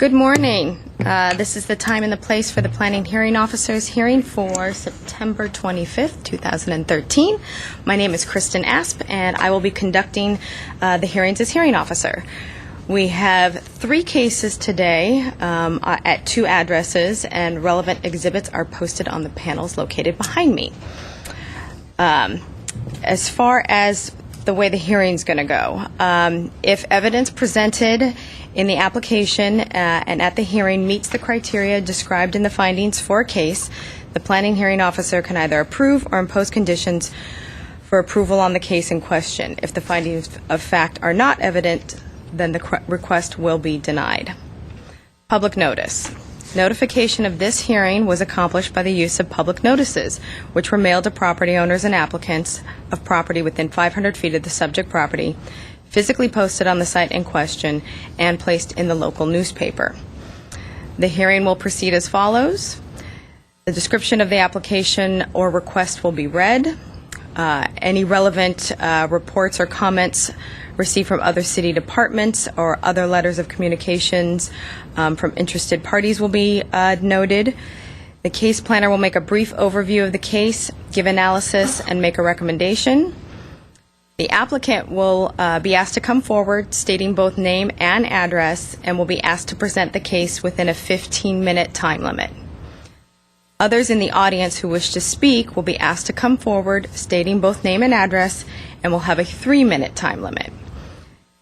Good morning. This is the time and the place for the Planning Hearing Officer's hearing for September 25th, 2013. My name is Kristen Asp, and I will be conducting the hearings as hearing officer. We have 3 cases today at 2 addresses, and relevant exhibits are posted on the panels located behind me. As far as the way the hearing's going to go, if evidence presented in the application and at the hearing meets the criteria described in the findings for a case, the planning hearing officer can either approve or impose conditions for approval on the case in question. If the findings of fact are not evident, then the request will be denied. Public notice. Notification of this hearing was accomplished by the use of public notices, which were mailed to property owners and applicants of property within 500 feet of the subject property, physically posted on the site in question, and placed in the local newspaper. The hearing will proceed as follows. The description of the application or request will be read. Any relevant reports or comments received from other city departments or other letters of communications from interested parties will be noted. The case planner will make a brief overview of the case, give analysis, and make a recommendation. The applicant will be asked to come forward stating both name and address, and will be asked to present the case within a 15-minute time limit. Others in the audience who wish to speak will be asked to come forward stating both name and address, and will have a 3-minute time limit.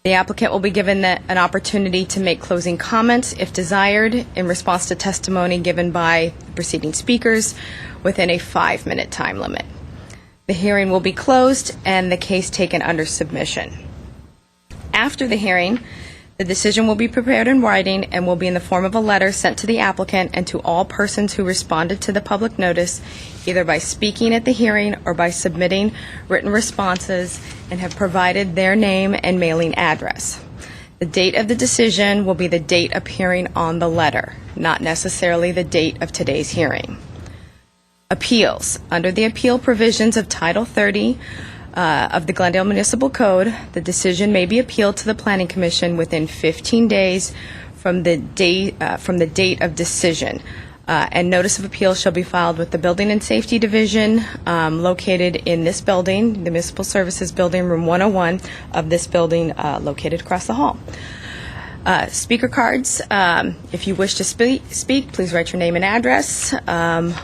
The applicant will be given an opportunity to make closing comments if desired in response to testimony given by the preceding speakers within a 5-minute time limit. The hearing will be closed and the case taken under submission. After the hearing, the decision will be prepared in writing and will be in the form of a letter sent to the applicant and to all persons who responded to the public notice, either by speaking at the hearing or by submitting written responses and have provided their name and mailing address. The date of the decision will be the date appearing on the letter, not necessarily the date of today's hearing. Appeals. Under the appeal provisions of Title 30 of the Glendale Municipal Code, the decision may be appealed to the Planning Commission within 15 days from the date of decision. And notice of appeal shall be filed with the Building and Safety Division located in this building, the Municipal Services Building, Room 101 of this building located across the hall. Speaker cards. If you wish to speak, please write your name and address on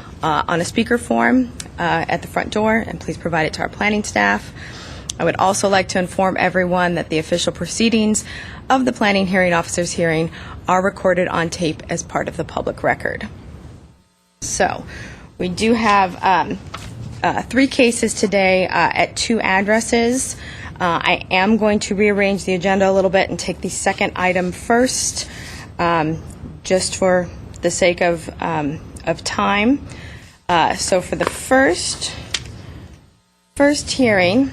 a speaker form at the front door, and please provide it to our planning staff. I would also like to inform everyone that the official proceedings of the planning hearing officer's hearing are recorded on tape as part of the public record. So, we do have 3 cases today at 2 addresses. I am going to rearrange the agenda a little bit and take the second item first, just for the sake of time. So for the first hearing,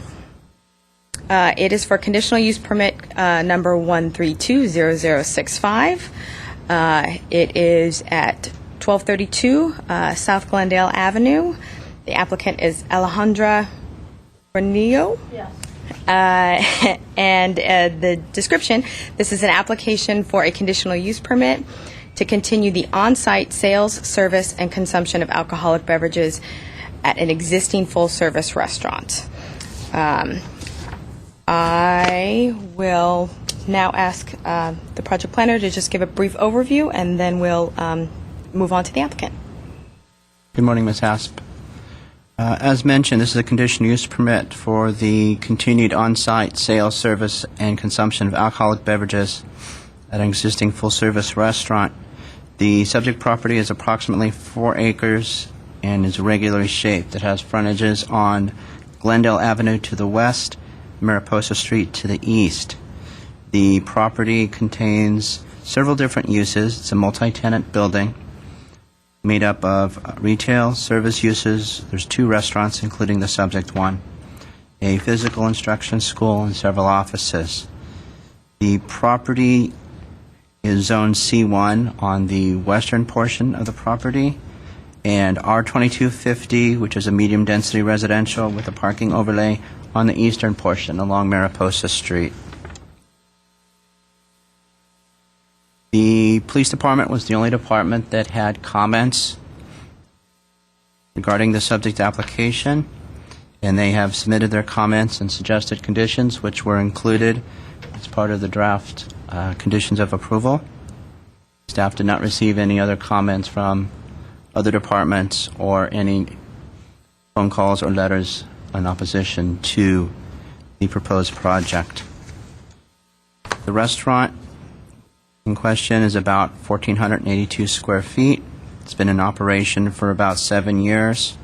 it is for conditional use permit number 1320065. It is at 1232 South Glendale Avenue. The applicant is Alejandra Renillo. Yes. And the description, this is an application for a conditional use permit to continue the on-site sales, service, and consumption of alcoholic beverages at an existing full-service restaurant. I will now ask the project planner to just give a brief overview, and then we'll move on to the applicant. Good morning, Ms. Asp. As mentioned, this is a conditional use permit for the continued on-site sales, service, and consumption of alcoholic beverages at an existing full-service restaurant. The subject property is approximately 4 acres and is irregularly shaped. It has frontages on Glendale Avenue to the west, Mariposa Street to the east. The property contains several different uses. It's a multi-tenant building made up of retail, service uses. There's 2 restaurants, including the subject one, a physical instruction school, and several offices. The property is zoned C1 on the western portion of the property, and R2250, which is a medium-density residential with a parking overlay, on the eastern portion. along Mariposa Street. The police department was the only department that had comments regarding the subject application, and they have submitted their comments and suggested conditions, which were included as part of the draft conditions of approval. Staff did not receive any other comments from other departments or any phone calls or letters in opposition to the proposed project. The restaurant in question is about 1,482 square feet. It's been in operation for about 7 years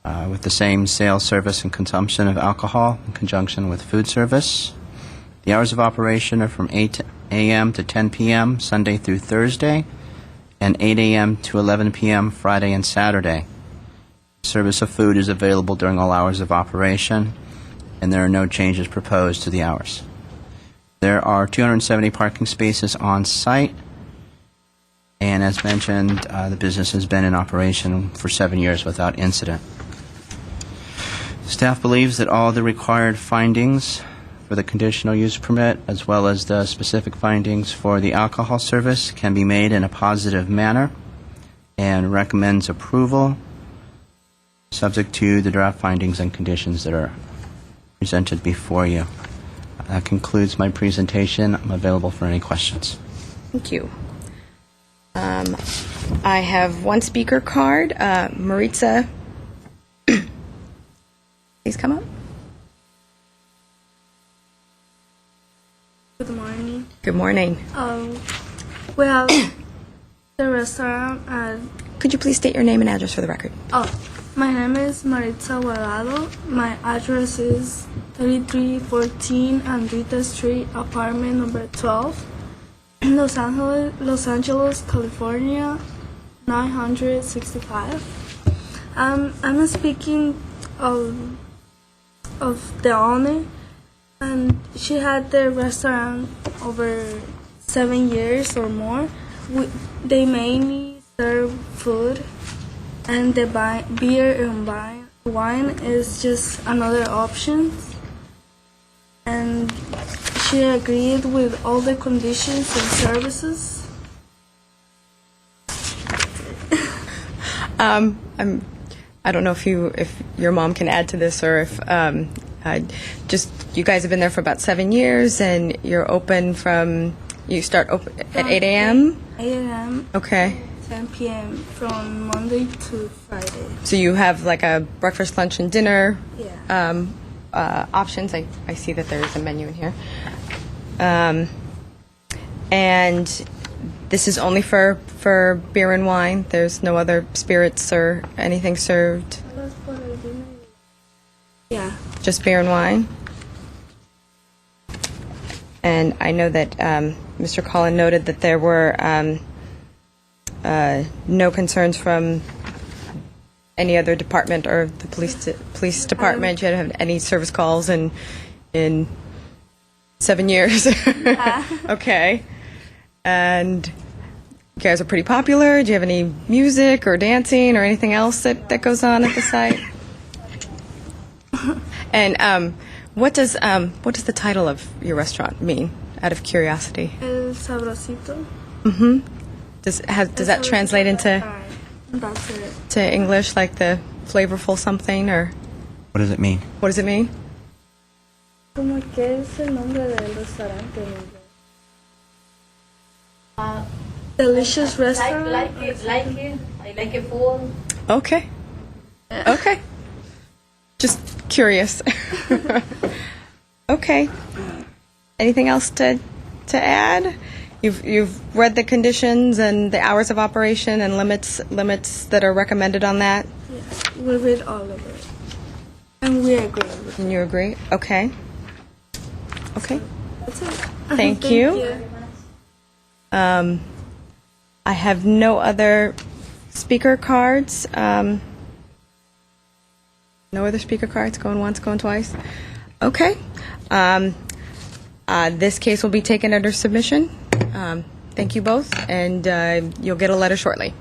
with the same sales, service, and consumption of alcohol in conjunction with food service. The hours of operation are from 8 a.m. to 10 p.m. Sunday through Thursday, and 8 a.m. to 11 p.m. Friday and Saturday. Service of food is available during all hours of operation, and there are no changes proposed to the hours. There are 270 parking spaces on site, and as mentioned, the business has been in operation for 7 years without incident. Staff believes that all the required findings for the conditional use permit, as well as the specific findings for the alcohol service, can be made in a positive manner, and recommends approval subject to the draft findings and conditions that are presented before you. That concludes my presentation. I'm available for any questions. Thank you. I have one speaker card. Maritza, please come up. Good morning. Good morning. We have the restaurant at... Could you please state your name and address for the record? My name is Maritza Guardado. My address is 3314 Andrita Street, apartment number 12, Los Angeles, California, 965. I'm speaking of the owner, and she had the restaurant over 7 years or more. They mainly serve food, and the beer and wine is just another option. And she agreed with all the conditions and services. I don't know if your mom can add to this, or if just you guys have been there for about 7 years, and you're open you start open at 8 a.m. 8 a.m. Okay. 10 p.m. from Monday to Friday. So you have like a breakfast, lunch, and dinner Yeah. options. I see that there is a menu in here. And this is only for beer and wine. There's no other spirits or anything served. Yeah. Just beer and wine. And I know that Mr. Collin noted that there were no concerns from any other department or the police department. You hadn't had any service calls in 7 years. Okay. And you guys are pretty popular. Do you have any music or dancing or anything else that goes on at the site? And what does the title of your restaurant mean, out of curiosity? El Sabrosito. Mm-hmm. Does that translate into That's it. to English, like the flavorful something, or What does it mean? what does it mean? ¿Cómo que es el nombre del restaurante en inglés? Delicious restaurant. I like it full. Okay. Okay. Just curious. Okay. Anything else to add? You've read the conditions and the hours of operation and limits that are recommended on that, Yeah, we read all of it, and we agree with it. and you agree? Okay. Okay. That's it. Thank you. I have no other speaker cards. No other speaker cards, going once, going twice. Okay. This case will be taken under submission. Thank you both, and you'll get a letter shortly.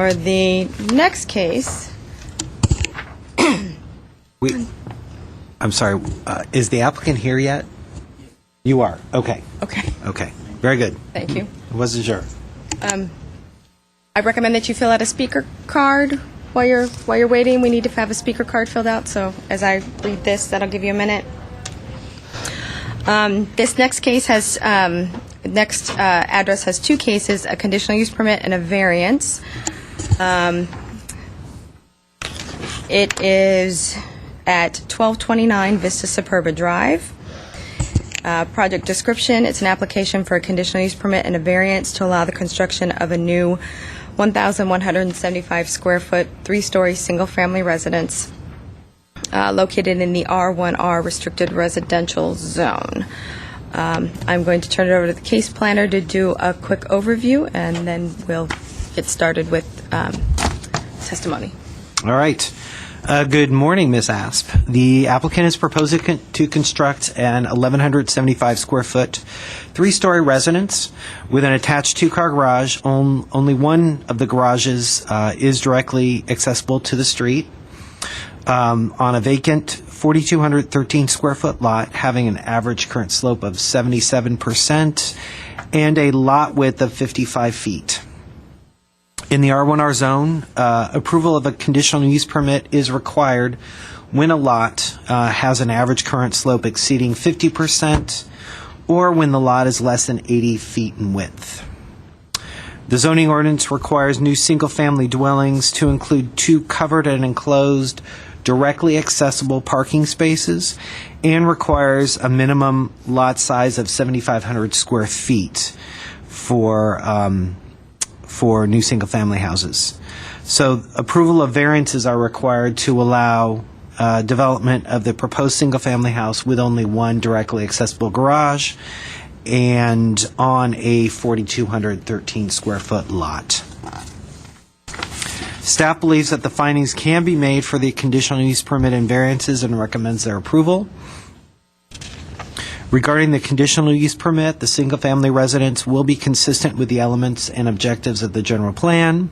For the next case, I'm sorry, is the applicant here yet? You are, okay. okay, Very good. thank you. I wasn't sure. I recommend that you fill out a speaker card while you're waiting. We need to have a speaker card filled out, so as I read this, that'll give you a minute. This next case has, address has two cases, a conditional use permit and a variance. It is at 1229 Vista Superba Drive. Project description, it's an application for a conditional use permit and a variance to allow the construction of a new 1,175 square foot, three-story, single-family residence located in the R1R restricted residential zone. I'm going to turn it over to the case planner to do a quick overview, and then we'll get started with testimony. All right. Good morning, Ms. Asp. The applicant is proposing to construct an 1,175 square foot, three-story residence with an attached two-car garage. Only one of the garages is directly accessible to the street on a vacant 4,213 square foot lot having an average current slope of 77% and a lot width of 55 feet. In the R1R zone, approval of a conditional use permit is required when a lot has an average current slope exceeding 50% or when the lot is less than 80 feet in width. The zoning ordinance requires new single-family dwellings to include two covered and enclosed directly accessible parking spaces and requires a minimum lot size of 7,500 square feet for new single-family houses. So approval of variances are required to allow development of the proposed single-family house with only one directly accessible garage and on a 4,213 square foot lot. Staff believes that the findings can be made for the conditional use permit and variances and recommends their approval. Regarding the conditional use permit, the single-family residence will be consistent with the elements and objectives of the general plan.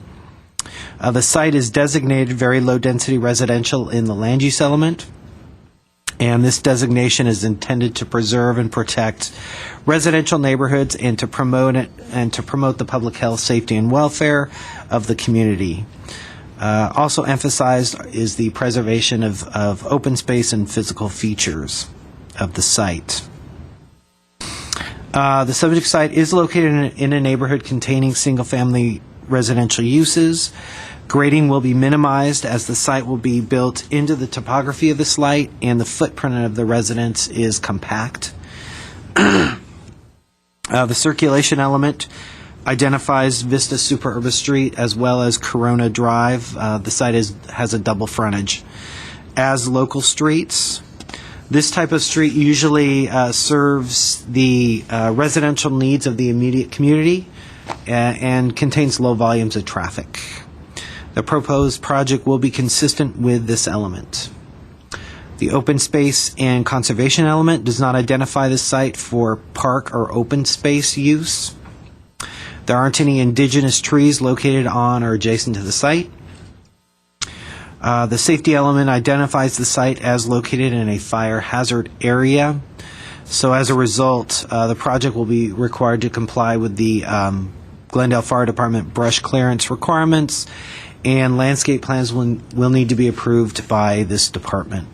The site is designated very low-density residential in the land use element, and this designation is intended to preserve and protect residential neighborhoods and to promote the public health, safety, and welfare of the community. Also emphasized is the preservation of open space and physical features of the site. The subject site is located in a neighborhood containing single-family residential uses. Grading will be minimized as the site will be built into the topography of the site and the footprint of the residence is compact. The circulation element identifies Vista Superba Street as well as Corona Drive. The site has a double frontage. As local streets, this type of street usually serves the residential needs of the immediate community and contains low volumes of traffic. The proposed project will be consistent with this element. The open space and conservation element does not identify the site for park or open space use. There aren't any indigenous trees located on or adjacent to the site. The safety element identifies the site as located in a fire hazard area. So as a result, the project will be required to comply with the Glendale Fire Department brush clearance requirements, and landscape plans will need to be approved by this department.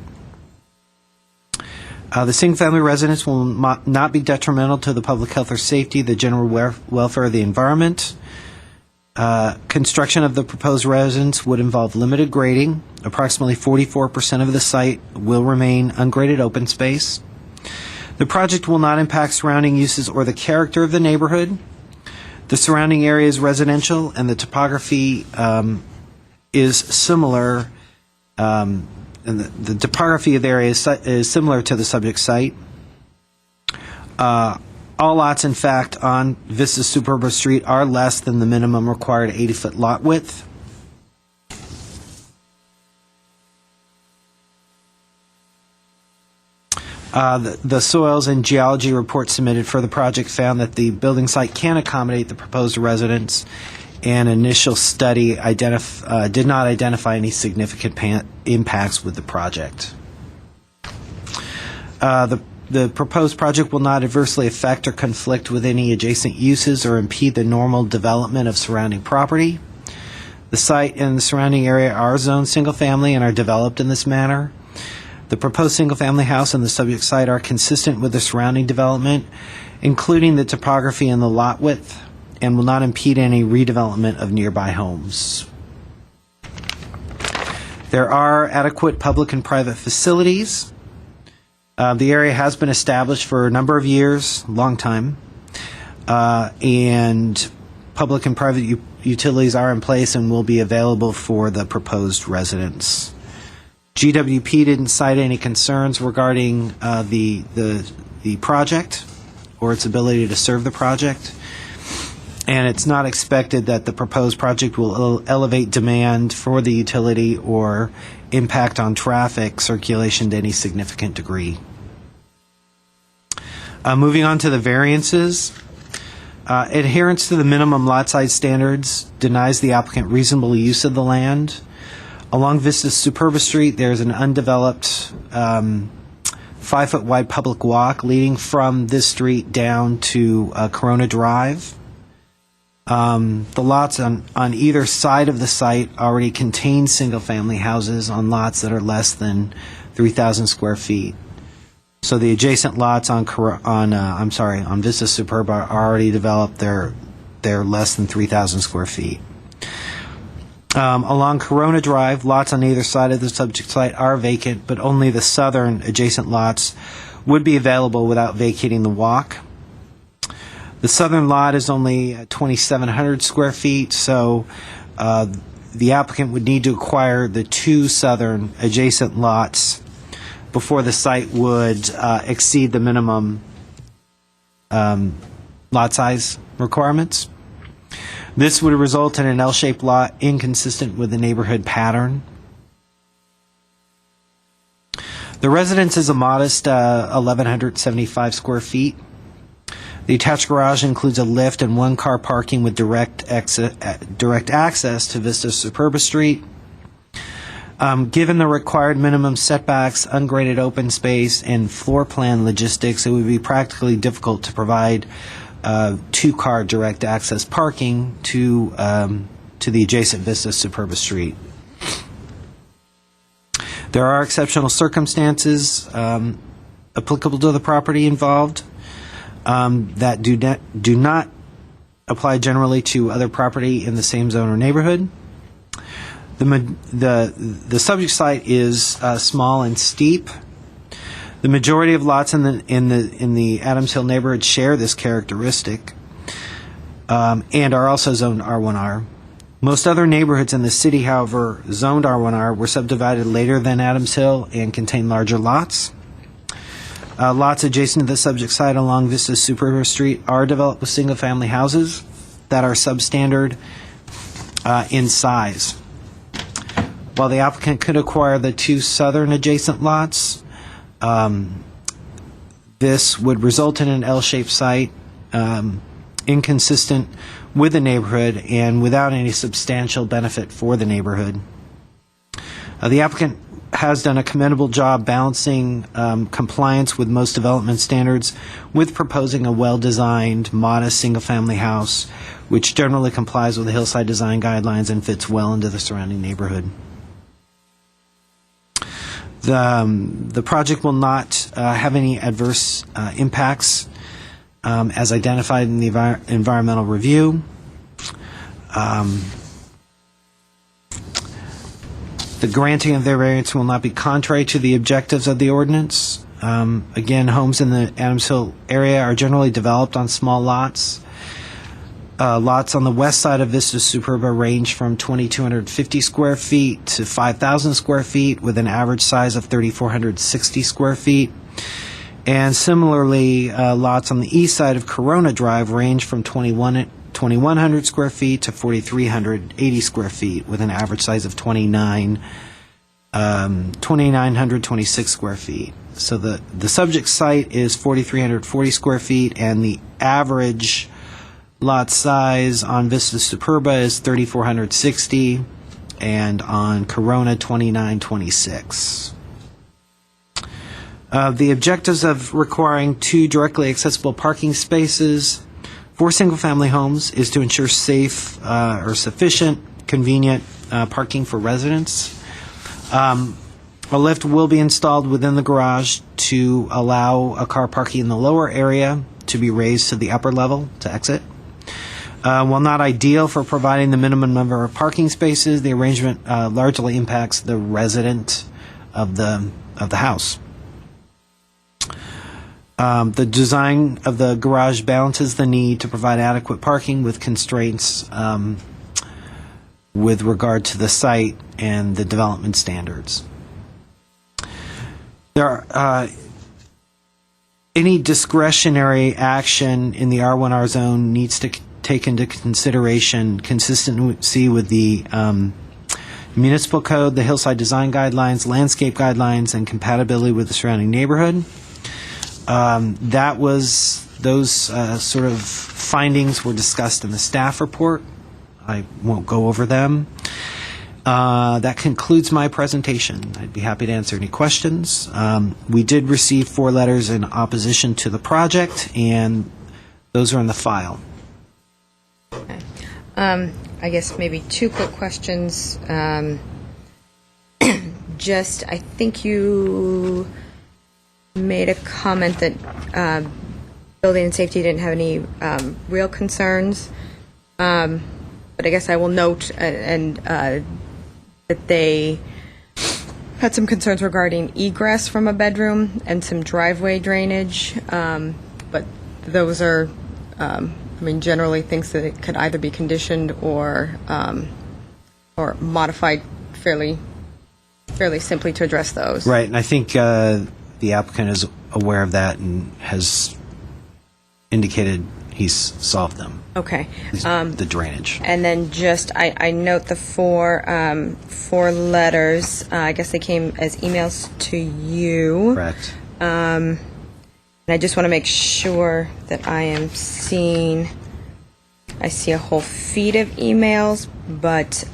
The single-family residence will not be detrimental to the public health or safety, the general welfare of the environment. Construction of the proposed residence would involve limited grading. Approximately 44% of the site will remain ungraded open space. The project will not impact surrounding uses or the character of the neighborhood. The surrounding area is residential, and the topography is similar. And the topography of the area is similar to the subject site. All lots, in fact, on Vista Superba Street are less than the minimum required 80-foot lot width. The soils and geology report submitted for the project found that the building site can accommodate the proposed residence An initial study did not identify any significant impacts with the project. The proposed project will not adversely affect or conflict with any adjacent uses or impede the normal development of surrounding property. The site and the surrounding area are zoned single-family and are developed in this manner. The proposed single-family house and the subject site are consistent with the surrounding development, including the topography and the lot width, and will not impede any redevelopment of nearby homes. There are adequate public and private facilities. The area has been established for a number of years, long time, and public and private utilities are in place and will be available for the proposed residents. GWP didn't cite any concerns regarding the project or its ability to serve the project, and it's not expected that the proposed project will elevate demand for the utility or impact on traffic circulation to any significant degree. Moving on to the variances. Adherence to the minimum lot size standards denies the applicant reasonable use of the land. Along Vista Superba Street, there's an undeveloped 5-foot wide public walk leading from this street down to Corona Drive. The lots on either side of the site already contain single-family houses on lots that are less than 3,000 square feet. So the adjacent lots on Vista Superba are already developed. They're less than 3,000 square feet. Along Corona Drive, lots on either side of the subject site are vacant, but only the southern adjacent lots would be available without vacating the walk. The southern lot is only 2,700 square feet, so the applicant would need to acquire the two southern adjacent lots before the site would exceed the minimum lot size requirements. This would result in an L-shaped lot inconsistent with the neighborhood pattern. The residence is a modest 1,175 square feet. The attached garage includes a lift and one-car parking with direct access to Vista Superba Street. Given the required minimum setbacks, ungraded open space, and floor plan logistics, it would be practically difficult to provide two-car direct access parking to the adjacent Vista Superba Street. There are exceptional circumstances applicable to the property involved that do not apply generally to other property in the same zone or neighborhood. The subject site is small and steep. The majority of lots in the Adams Hill neighborhood share this characteristic and are also zoned R1R. Most other neighborhoods in the city, however, zoned R1R were subdivided later than Adams Hill and contain larger lots. Lots adjacent to the subject site along Vista Superba Street are developed with single-family houses that are substandard in size. While the applicant could acquire the two southern adjacent lots, this would result in an L-shaped site inconsistent with the neighborhood and without any substantial benefit for the neighborhood. The applicant has done a commendable job balancing compliance with most development standards with proposing a well-designed, modest single-family house which generally complies with the hillside design guidelines and fits well into the surrounding neighborhood. The project will not have any adverse impacts as identified in the environmental review. The granting of their variance will not be contrary to the objectives of the ordinance. Again, homes in the Adams Hill area are generally developed on small lots. Lots on the west side of Vista Superba range from 2,250 square feet to 5,000 square feet with an average size of 3,460 square feet. And similarly, lots on the east side of Corona Drive range from 2,100 square feet to 4,380 square feet with an average size of 2,926 square feet. So the subject site is 4,340 square feet, and the average Lot size on Vista Superba is 3,460, and on Corona 2,926. The objectives of requiring 2 directly accessible parking spaces for single-family homes is to ensure safe or sufficient, convenient parking for residents. A lift will be installed within the garage to allow a car parking in the lower area to be raised to the upper level to exit. While not ideal for providing the minimum number of parking spaces, the arrangement largely impacts the resident of the house. The design of the garage balances the need to provide adequate parking with constraints with regard to the site and the development standards. Any discretionary action in the R1R zone needs to take into consideration consistency with the municipal code, the hillside design guidelines, landscape guidelines, and compatibility with the surrounding neighborhood. Those sort of findings were discussed in the staff report. I won't go over them. That concludes my presentation. I'd be happy to answer any questions. We did receive 4 letters in opposition to the project, and those are in the file. Okay. I guess maybe 2 quick questions. I think you made a comment that building and safety didn't have any real concerns, but I guess I will note that they had some concerns regarding egress from a bedroom and some driveway drainage, but those are, generally things that it could either be conditioned or modified fairly simply to address those. Right, and I think the applicant is aware of that and has indicated he's solved them. Okay. The drainage. And then I note the 4 letters. I guess they came as emails to you. Correct. And I just want to make sure that I am seeing. I see a whole feed of emails, but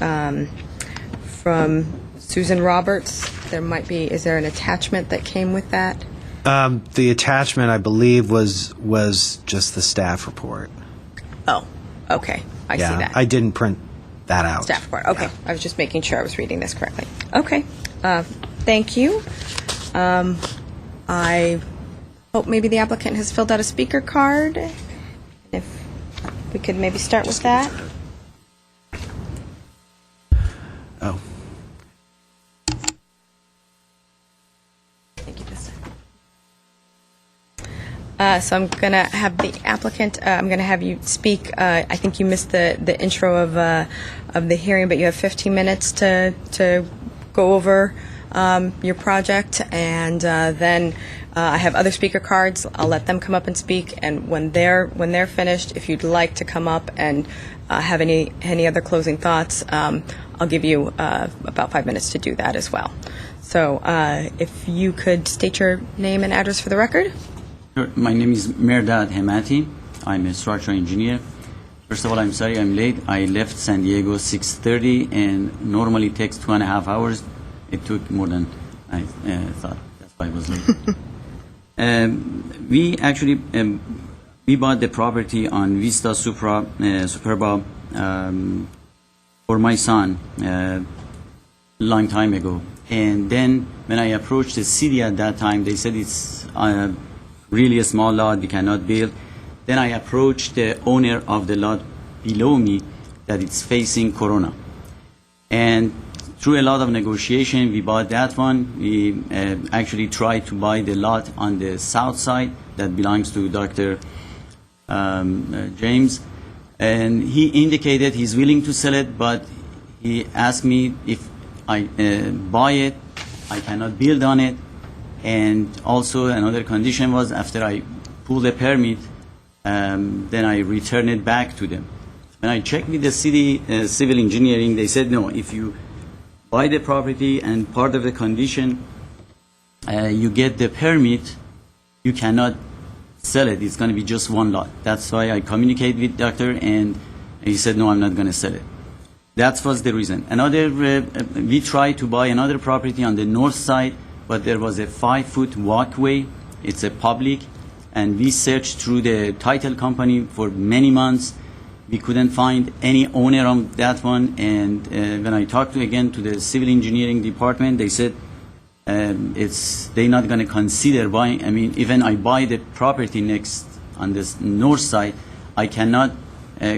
from Susan Roberts, is there an attachment that came with that? The attachment, I believe, was just the staff report. Oh, okay. I see that. I didn't print that out. Staff report. Okay. I was just making sure I was reading this correctly. Okay. Thank you. I hope maybe the applicant has filled out a speaker card. If we could maybe start with that. Oh. Thank you, Vista. So I'm going to have the applicant, I'm going to have you speak. I think you missed the intro of the hearing, but you have 15 minutes to go over your project, and then I have other speaker cards. I'll let them come up and speak, and when they're finished, if you'd like to come up and have any other closing thoughts, I'll give you about 5 minutes to do that as well. So if you could state your name and address for the record. Sure. My name is Merdad Hemati. I'm a structural engineer. First of all, I'm sorry I'm late. I left San Diego 6:30, and normally it takes 2.5 hours. It took more than I thought. That's why I was late. We actually we bought the property on Vista Superba for my son long time ago. And then when I approached the city at that time, they said it's really a small lot, we cannot build. Then I approached the owner of the lot below me that it's facing Corona. And through a lot of negotiation, we bought that one. We actually tried to buy the lot on the south side that belongs to Dr. James. And he indicated he's willing to sell it, but he asked me if I buy it, I cannot build on it. And also another condition was after I pull the permit, then I return it back to them. When I checked with the city civil engineering, they said no, if you buy the property and part of the condition, you get the permit, you cannot sell it. It's going to be just one lot. That's why I communicate with doctor, and he said, no, I'm not going to sell it. That was the reason. We tried to buy another property on the north side, but there was a 5-foot walkway. It's a public, and we searched through the title company for many months. We couldn't find any owner on that one, and when I talked again to the civil engineering department, they said they're not going to consider buying. I mean, even I buy the property next on this north side, I cannot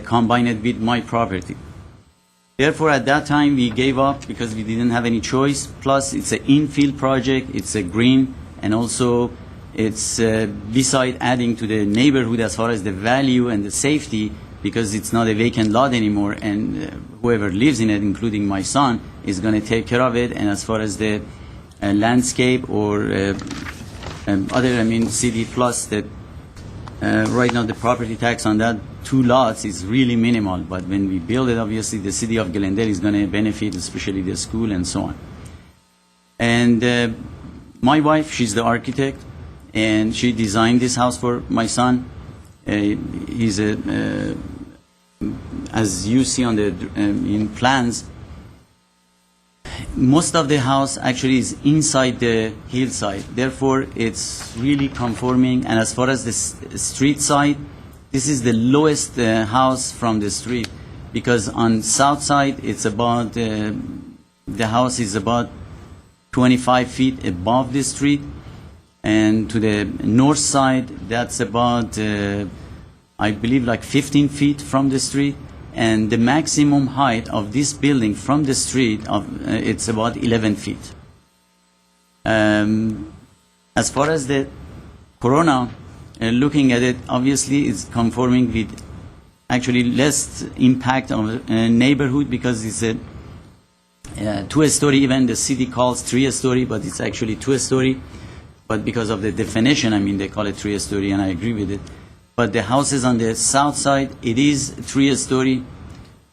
combine it with my property. Therefore, at that time, we gave up because we didn't have any choice. Plus, it's an infill project, it's a green, and also it's beside adding to the neighborhood as far as the value and the safety, because it's not a vacant lot anymore, and whoever lives in it, including my son, is going to take care of it. And as far as the landscape or other, I mean, city plus that right now the property tax on that 2 lots is really minimal. But when we build it, obviously the city of Glendale is going to benefit, especially the school and so on. And my wife, she's the architect, and she designed this house for my son. He's a, as you see on the in plans, most of the house actually is inside the hillside. Therefore, it's really conforming. And as far as the street side, this is the lowest house from the street, because on south side it's about the house is about 25 feet above the street, and to the north side that's about I believe like 15 feet from the street, and the maximum height of this building from the street it's about 11 feet. As far as the corona, looking at it, obviously it's conforming with actually less impact on neighborhood, because it's a 2-story, even the city calls 3-story, but it's actually 2-story. But because of the definition, I mean, they call it 3-story, and I agree with it. But the houses on the south side, it is 3-story.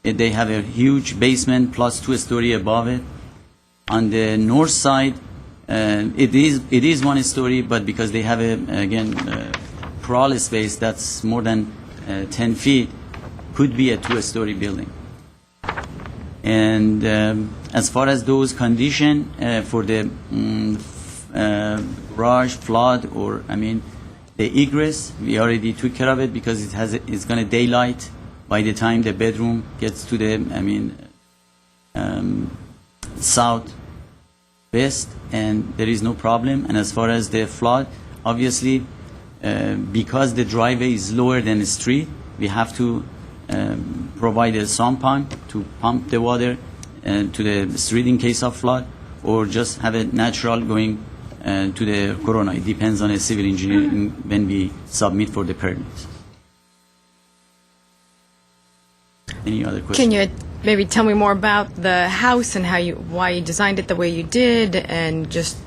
They have a huge basement plus 2-story above it. On the north side, it is 1-story, but because they have a crawl space that's more than 10 feet, could be a 2-story building. And as far as those conditions for the garage, flood, or I mean the egress, we already took care of it, because it's going to daylight by the time the bedroom gets to the south west, and there is no problem. And as far as the flood, obviously because the driveway is lower than the street, we have to provide a sump pump to pump the water to the street in case of flood, or just have it natural going to the corona. It depends on a civil engineer when we submit for the permit. Any other questions? Can you maybe tell me more about the house and why you designed it the way you did, and just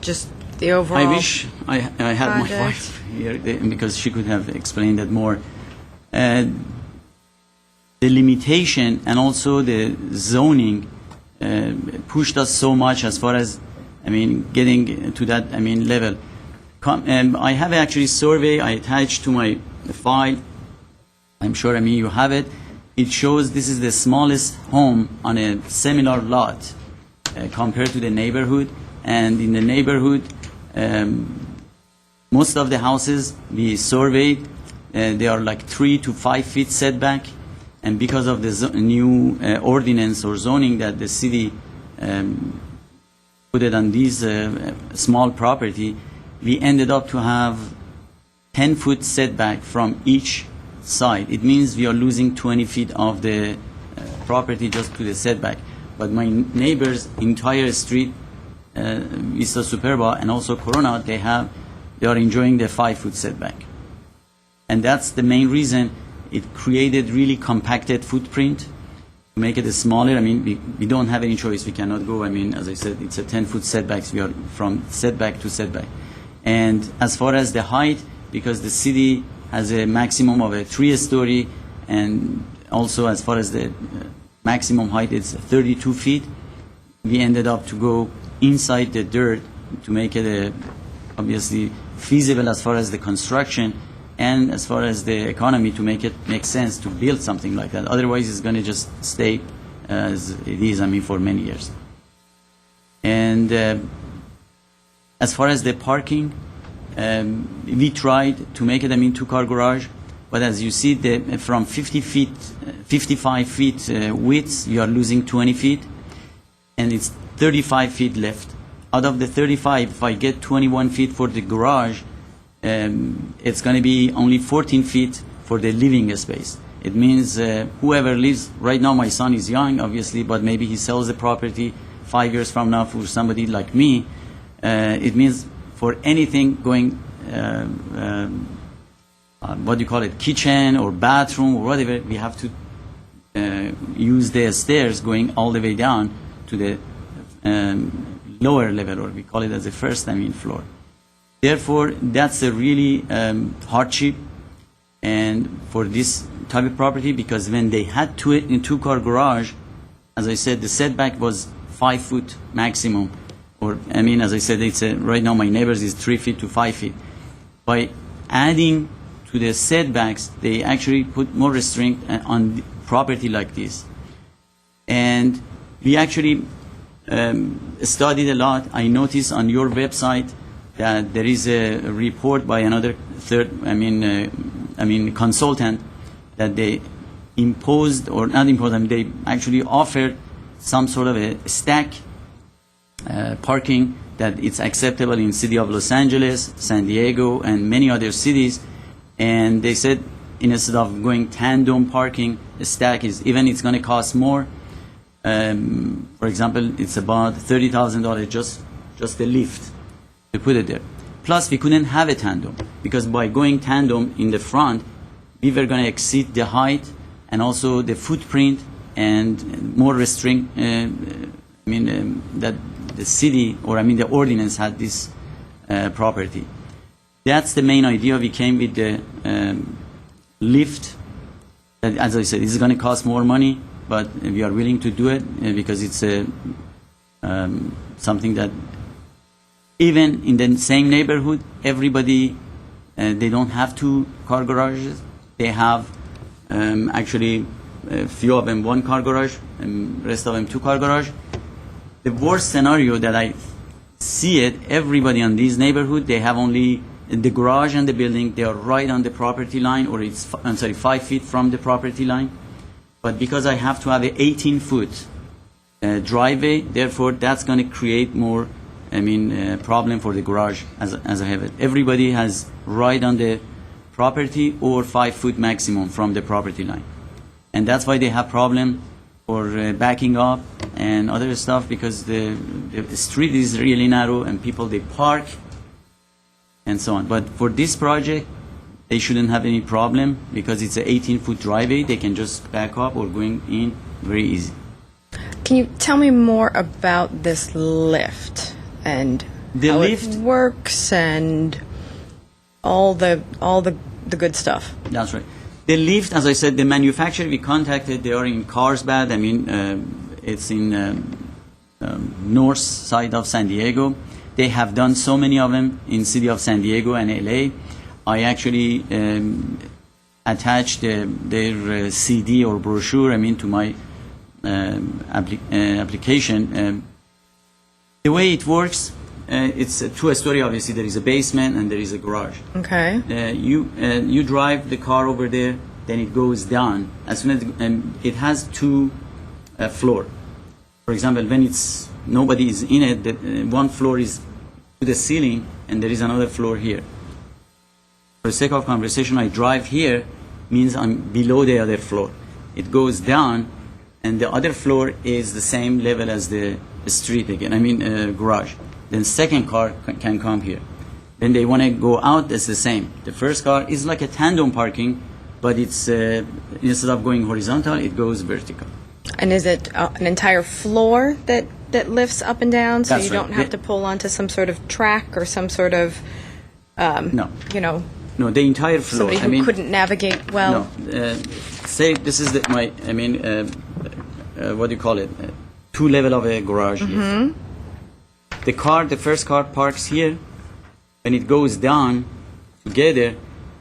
the overall? I wish I had my project? wife here, because she could have explained that more. The limitation and also the zoning pushed us so much as far as, I mean, getting to that, I mean, level. I have actually survey I attached to my file. I'm sure, I mean, you have it. It shows this is the smallest home on a similar lot compared to the neighborhood. And in the neighborhood, most of the houses we surveyed, they are like 3 to 5 feet setback. And because of the new ordinance or zoning that the city put it on these small property, we ended up to have 10-foot setback from each side. It means we are losing 20 feet of the property just to the setback. But my neighbors' entire street, Vista Superba and also Corona, they are enjoying the 5-foot setback. And that's the main reason it created really compacted footprint to make it smaller. I mean, we don't have any choice. We cannot go. I mean, as I said, it's a 10-foot setbacks. We are from setback to setback. And as far as the height, because the city has a maximum of a 3-story, and also as far as the maximum height, it's 32 feet. We ended up to go inside the dirt to make it obviously feasible as far as the construction. and as far as the economy to make it make sense to build something like that. Otherwise, it's going to just stay as it is, I mean, for many years. And as far as the parking, we tried to make it, I mean, two-car garage, but as you see, from 55 feet width, you are losing 20 feet, and it's 35 feet left. Out of the 35, if I get 21 feet for the garage, it's going to be only 14 feet for the living space. It means whoever lives, right now my son is young, obviously, but maybe he sells the property 5 years from now for somebody like me. It means for anything going, what do you call it, kitchen or bathroom or whatever, we have to use the stairs going all the way down to the lower level, or we call it as the first, I mean, floor. Therefore, that's a really hardship and for this type of property, because when they had two-car garage, as I said, the setback was 5 foot maximum. Or, I mean, as I said, it's right now my neighbors is 3 feet to 5 feet. By adding to the setbacks, they actually put more restraint on property like this. And we actually studied a lot. I noticed on your website that there is a report by another consultant that they imposed, or not imposed, I mean, they actually offered some sort of a stack parking that it's acceptable in city of Los Angeles, San Diego, and many other cities. And they said instead of going tandem parking, the stack is, even it's going to cost more. For example, it's about $30,000 just the lift to put it there. Plus, we couldn't have a tandem because by going tandem in the front, we were going to exceed the height and also the footprint and more restrict. That the city, or I mean the ordinance had this property. That's the main idea. We came with the lift. That, as I said, this is going to cost more money, but we are willing to do it because it's something that even in the same neighborhood, everybody, they don't have two-car garages. They have actually a few of them one-car garage, and rest of them two-car garage. The worst scenario that I see it, everybody in this neighborhood, they have only the garage and the building, they are right on the property line, or it's 5 feet from the property line. But because I have to have an 18-foot driveway, therefore that's going to create more, problem for the garage as I have it. Everybody has right on the property or 5 foot maximum from the property line. And that's why they have problem for backing up and other stuff, because the street is really narrow and people, they park and so on. But for this project, they shouldn't have any problem because it's an 18-foot driveway. They can just back up or going in very easy. Can you tell me more about this lift and how it works and all the good stuff? That's right. The lift, as I said, the manufacturer we contacted, they are in Carlsbad. It's in north side of San Diego. They have done so many of them in city of San Diego and LA. I actually attached their CD or brochure, to my application. The way it works, it's a two-story. Obviously, there is a basement and there is a garage. Okay. You drive the car over there, then it goes down. As soon as it has two floor. For example, when nobody is in it, one floor is to the ceiling, and there is another floor here. For the sake of conversation, I drive here, means I'm below the other floor. It goes down, and the other floor is the same level as the street again, garage. Then second car can come here. Then they want to go out, that's the same. The first car is like a tandem parking, but it's instead of going horizontal, it goes vertical. And is it an entire floor that lifts up and down, so That's you don't right. have to pull onto some sort of track or some sort of, No. No, the entire floor. somebody who couldn't navigate well? No. Say this is what do you call it? Two level of a garage here. The first car parks here. When it goes down together,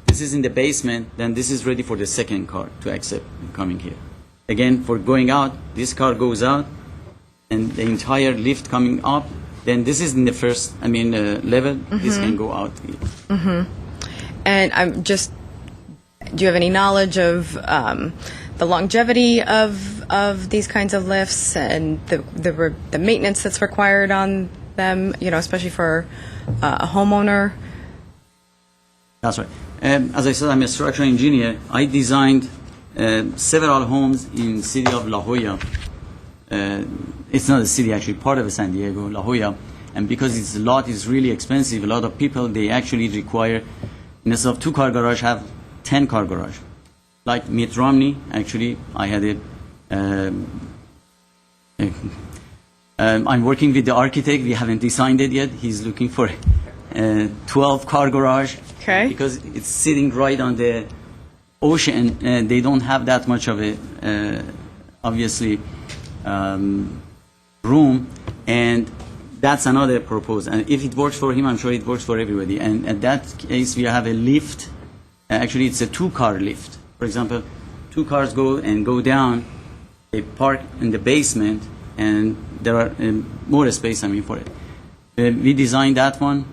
the this is in the basement, then this is ready for the second car to accept coming here. Again, for going out, this car goes out, and the entire lift coming up, then this is in the first, level, this can go out. And I'm just, do you have any knowledge of the longevity of these kinds of lifts and the maintenance that's required on them, especially for a homeowner? That's right. As I said, I'm a structural engineer. I designed several homes in city of La Jolla. It's not a city, actually, part of San Diego, La Jolla. And because its lot is really expensive, a lot of people, they actually require, instead of 2-car garage, have 10-car garage. Like Mitt Romney, actually, I had I'm working with the architect. We haven't designed it yet. He's looking for a 12-car garage. Okay. Because it's sitting right on the ocean. They don't have that much of a, obviously, room. And that's another proposal. And if it works for him, I'm sure it works for everybody. And at that case, we have a lift. Actually, it's a 2-car lift. For example, 2 cars go down. They park in the basement, and there are more space, for it. We designed that one.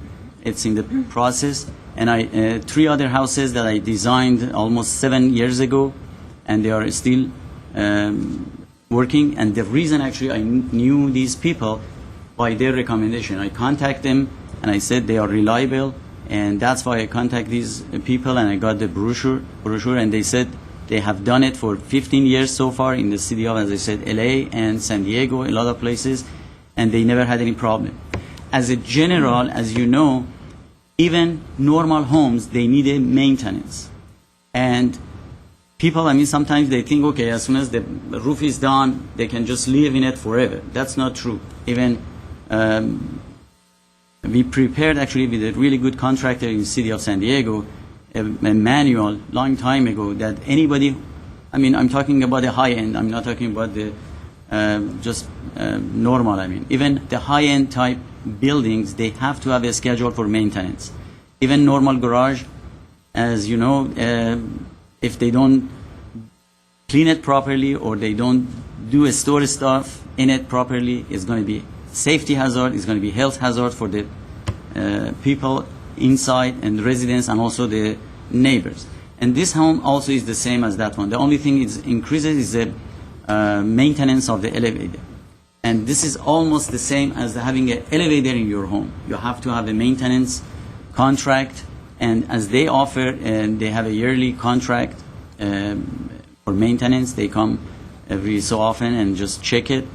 It's in the process. And 3 other houses that I designed almost 7 years ago, and they are still working. And the reason actually I knew these people by their recommendation. I contact them, and I said they are reliable, and that's why I contact these people, and I got the brochure, and they said they have done it for 15 years so far in the city of, as I said, LA and San Diego, a lot of places, and they never had any problem. As a general, as you know, even normal homes, they need a maintenance. And people, sometimes they think, okay, as soon as the roof is done, they can just live in it forever. That's not true. Even we prepared, actually, with a really good contractor in the city of San Diego, a manual long time ago that anybody, I'm talking about the high end, I'm not talking about the normal, Even the high-end type buildings, they have to have a schedule for maintenance. Even normal garage, as you know, if they don't clean it properly or they don't do a store stuff in it properly, it's going to be safety hazard, it's going to be health hazard for the people inside and residents and also the neighbors. And this home also is the same as that one. The only thing it increases is the maintenance of the elevator. And this is almost the same as having an elevator in your home. You have to have a maintenance contract, and as they offer, and they have a yearly contract for maintenance. They come every so often and just check it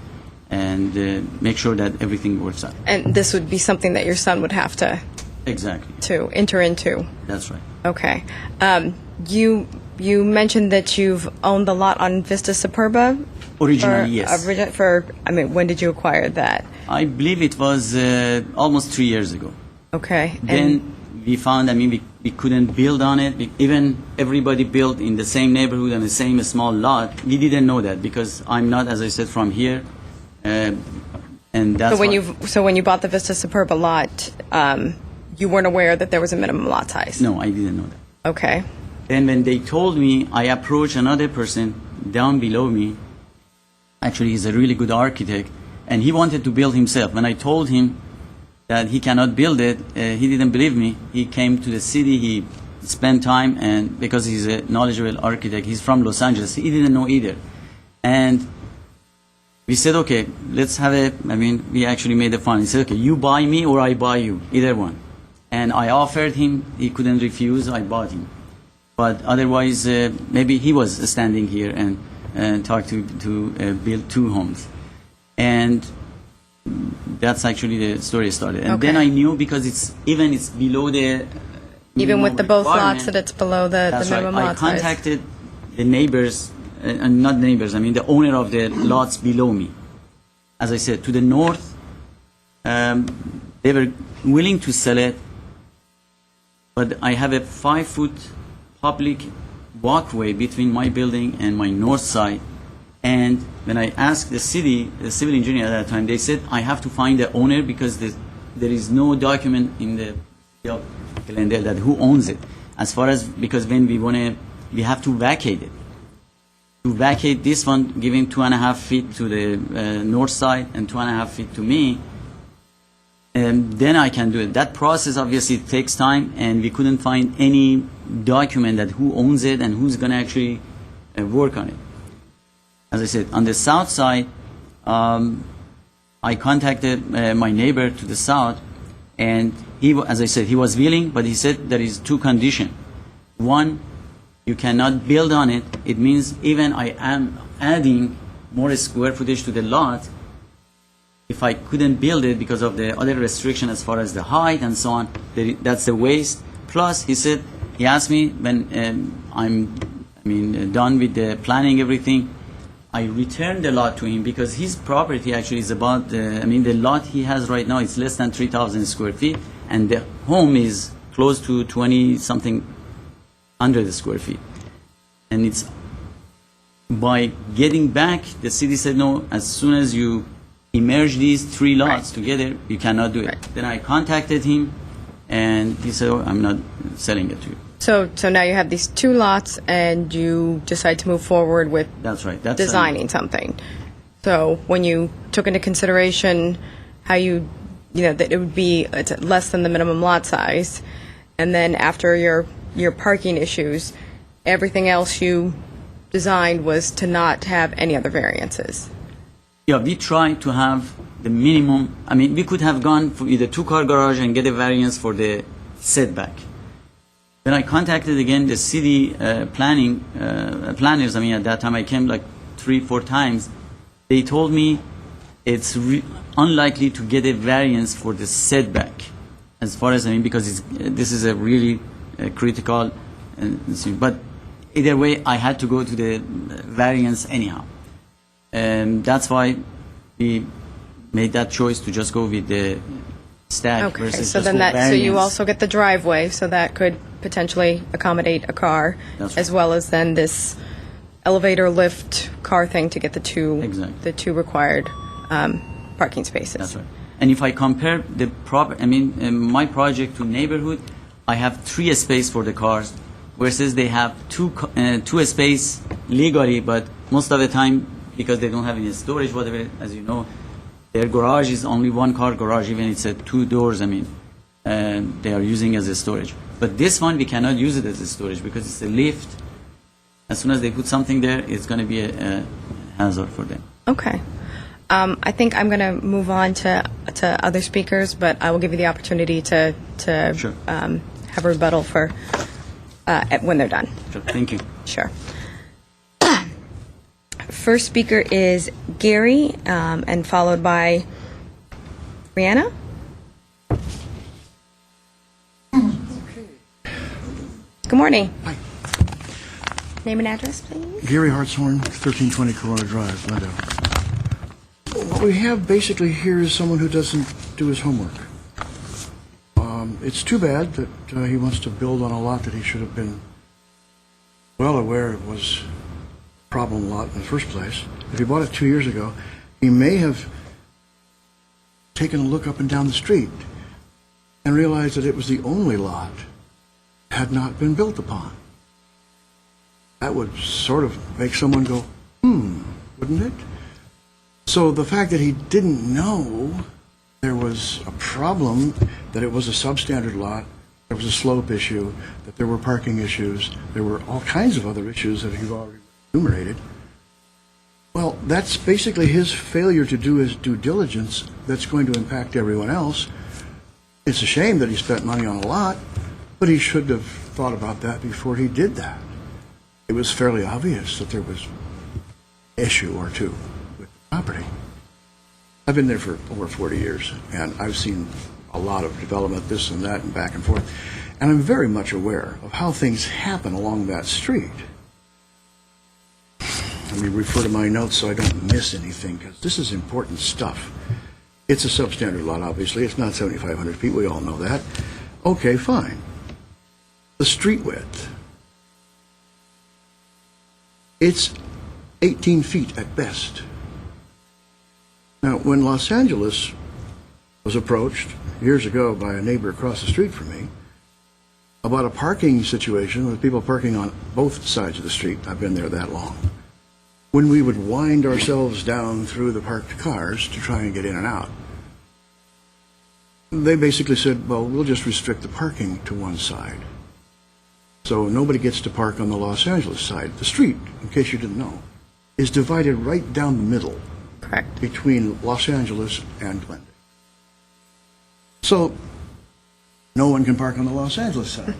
and make sure that everything works out. And this would be something that your son would have to Exactly. to enter into. That's right. Okay. You mentioned that you've owned the lot on Vista Superba. Originally, yes. When did you acquire that? I believe it was almost 3 years ago. Okay. Then we found, we couldn't build on it. When everybody built in the same neighborhood on the same small lot, we didn't know that because I'm not, as I said, from here. And that's so when you bought the Vista Superba lot, you weren't aware that there was a minimum lot size? No, I didn't know that. Okay. Then when they told me, I approached another person down below me. Actually, he's a really good architect, and he wanted to build himself. When I told him that he cannot build it, he didn't believe me. He came to the city, he spent time, and because he's a knowledgeable architect, he's from Los Angeles, he didn't know either. And we said, okay, let's have we actually made a fund. He said, okay, you buy me or I buy you, either one. And I offered him, he couldn't refuse, I bought him. But otherwise, maybe he was standing here and talked to build 2 homes. And that's actually the story started. And then I knew because it's below the even with the both requirement. lots that it's below the minimum Right. lot size. I contacted the neighbors, and not neighbors, the owner of the lots below me. As I said, to the north, they were willing to sell it, but I have a 5-foot public walkway between my building and my north side. And when I asked the city, the civil engineer at that time, they said, I have to find the owner because there is no document in the city of Glendale that who owns it. as far as, because when we have to vacate it. To vacate this one, giving 2.5 feet to the north side and 2.5 feet to me, and then I can do it. That process obviously takes time, and we couldn't find any document that who owns it and who's going to actually work on it. As I said, on the south side, I contacted my neighbor to the south, and as I said, he was willing, but he said there is two conditions. One, you cannot build on it. It means even I am adding more square footage to the lot. If I couldn't build it because of the other restriction as far as the height and so on, that's the waste. Plus, he asked me when I'm done with the planning everything, I returned the lot to him because his property actually is about, the lot he has right now is less than 3,000 square feet, and the home is close to 20-something hundred square feet. And it's by getting back, the city said, no, as soon as you merge these three lots together, you cannot do it. Right. Then I contacted him, and he said, oh, I'm not selling it to you. So now you have these two lots, and you decide to move forward with That's right. designing something. So when you took into consideration how that it would be less than the minimum lot size, and then after your parking issues, everything else you designed was to not have any other variances. Yeah, we tried to have the minimum. We could have gone for either two-car garage and get a variance for the setback. Then I contacted again the city planners. At that time I came like 3-4 times. They told me it's unlikely to get a variance for the setback, as far as because this is a really critical. But either way, I had to go to the variance anyhow. And that's why we made that choice to just go with the stack Okay, versus so just then go so you variance. also get the driveway, so that could potentially accommodate a car, That's as right. well as then this elevator lift car thing to get the two Exactly. the two required parking spaces. That's right. And if I compare the my project to neighborhood, I have 3 space for the cars, versus they have 2 space legally, but most of the time, because they don't have any storage, whatever, as you know, their garage is only 1-car garage, even it's 2 doors, and they are using as a storage. But this one, we cannot use it as a storage because it's a lift. As soon as they put something there, it's going to be a hazard for them. Okay. I think I'm going to move on to other speakers, but I will give you the opportunity to Sure. have a rebuttal for when they're done. So, thank you. Sure. First speaker is Gary, and followed by Brianna. Good morning. Hi. Name and address, please. Gary Hartshorn, 1320 Corona Drive, Glendale. What we have basically here is someone who doesn't do his homework. It's too bad that he wants to build on a lot that he should have been well aware it was a problem lot in the first place. If he bought it 2 years ago, he may have taken a look up and down the street and realized that it was the only lot that had not been built upon. That would sort of make someone go, wouldn't it? So the fact that he didn't know there was a problem, that it was a substandard lot, there was a slope issue, that there were parking issues, there were all kinds of other issues that you've already enumerated. Well, that's basically his failure to do his due diligence that's going to impact everyone else. It's a shame that he spent money on a lot, but he should have thought about that before he did that. It was fairly obvious that there was an issue or two with the property. I've been there for over 40 years, and I've seen a lot of development, this and that, and back and forth. And I'm very much aware of how things happen along that street. Let me refer to my notes so I don't miss anything, because this is important stuff. It's a substandard lot, obviously. It's not 7,500 feet. We all know that. Okay, fine. The street width. It's 18 feet at best. Now, when Los Angeles was approached years ago by a neighbor across the street from me, about a parking situation with people parking on both sides of the street. I've been there that long. When we would wind ourselves down through the parked cars to try and get in and out, they basically said, well, we'll just restrict the parking to one side. So nobody gets to park on the Los Angeles side. The street, in case you didn't know, is divided right down the middle. Correct. Between Los Angeles and Glendale. So no one can park on the Los Angeles side.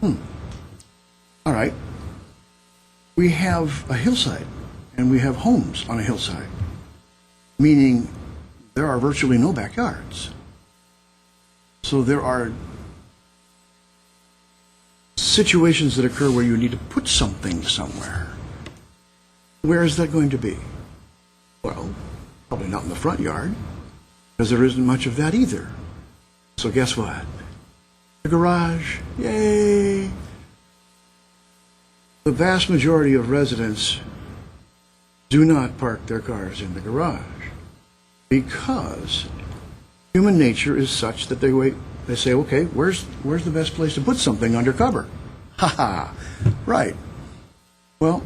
All right. We have a hillside, and we have homes on a hillside, meaning there are virtually no backyards. So there are situations that occur where you need to put something somewhere. Where is that going to be? Well, probably not in the front yard, because there isn't much of that either. So guess what? The garage, yay! The vast majority of residents do not park their cars in the garage because human nature is such that they say, okay, where's the best place to put something under cover? Ha ha, right. Well,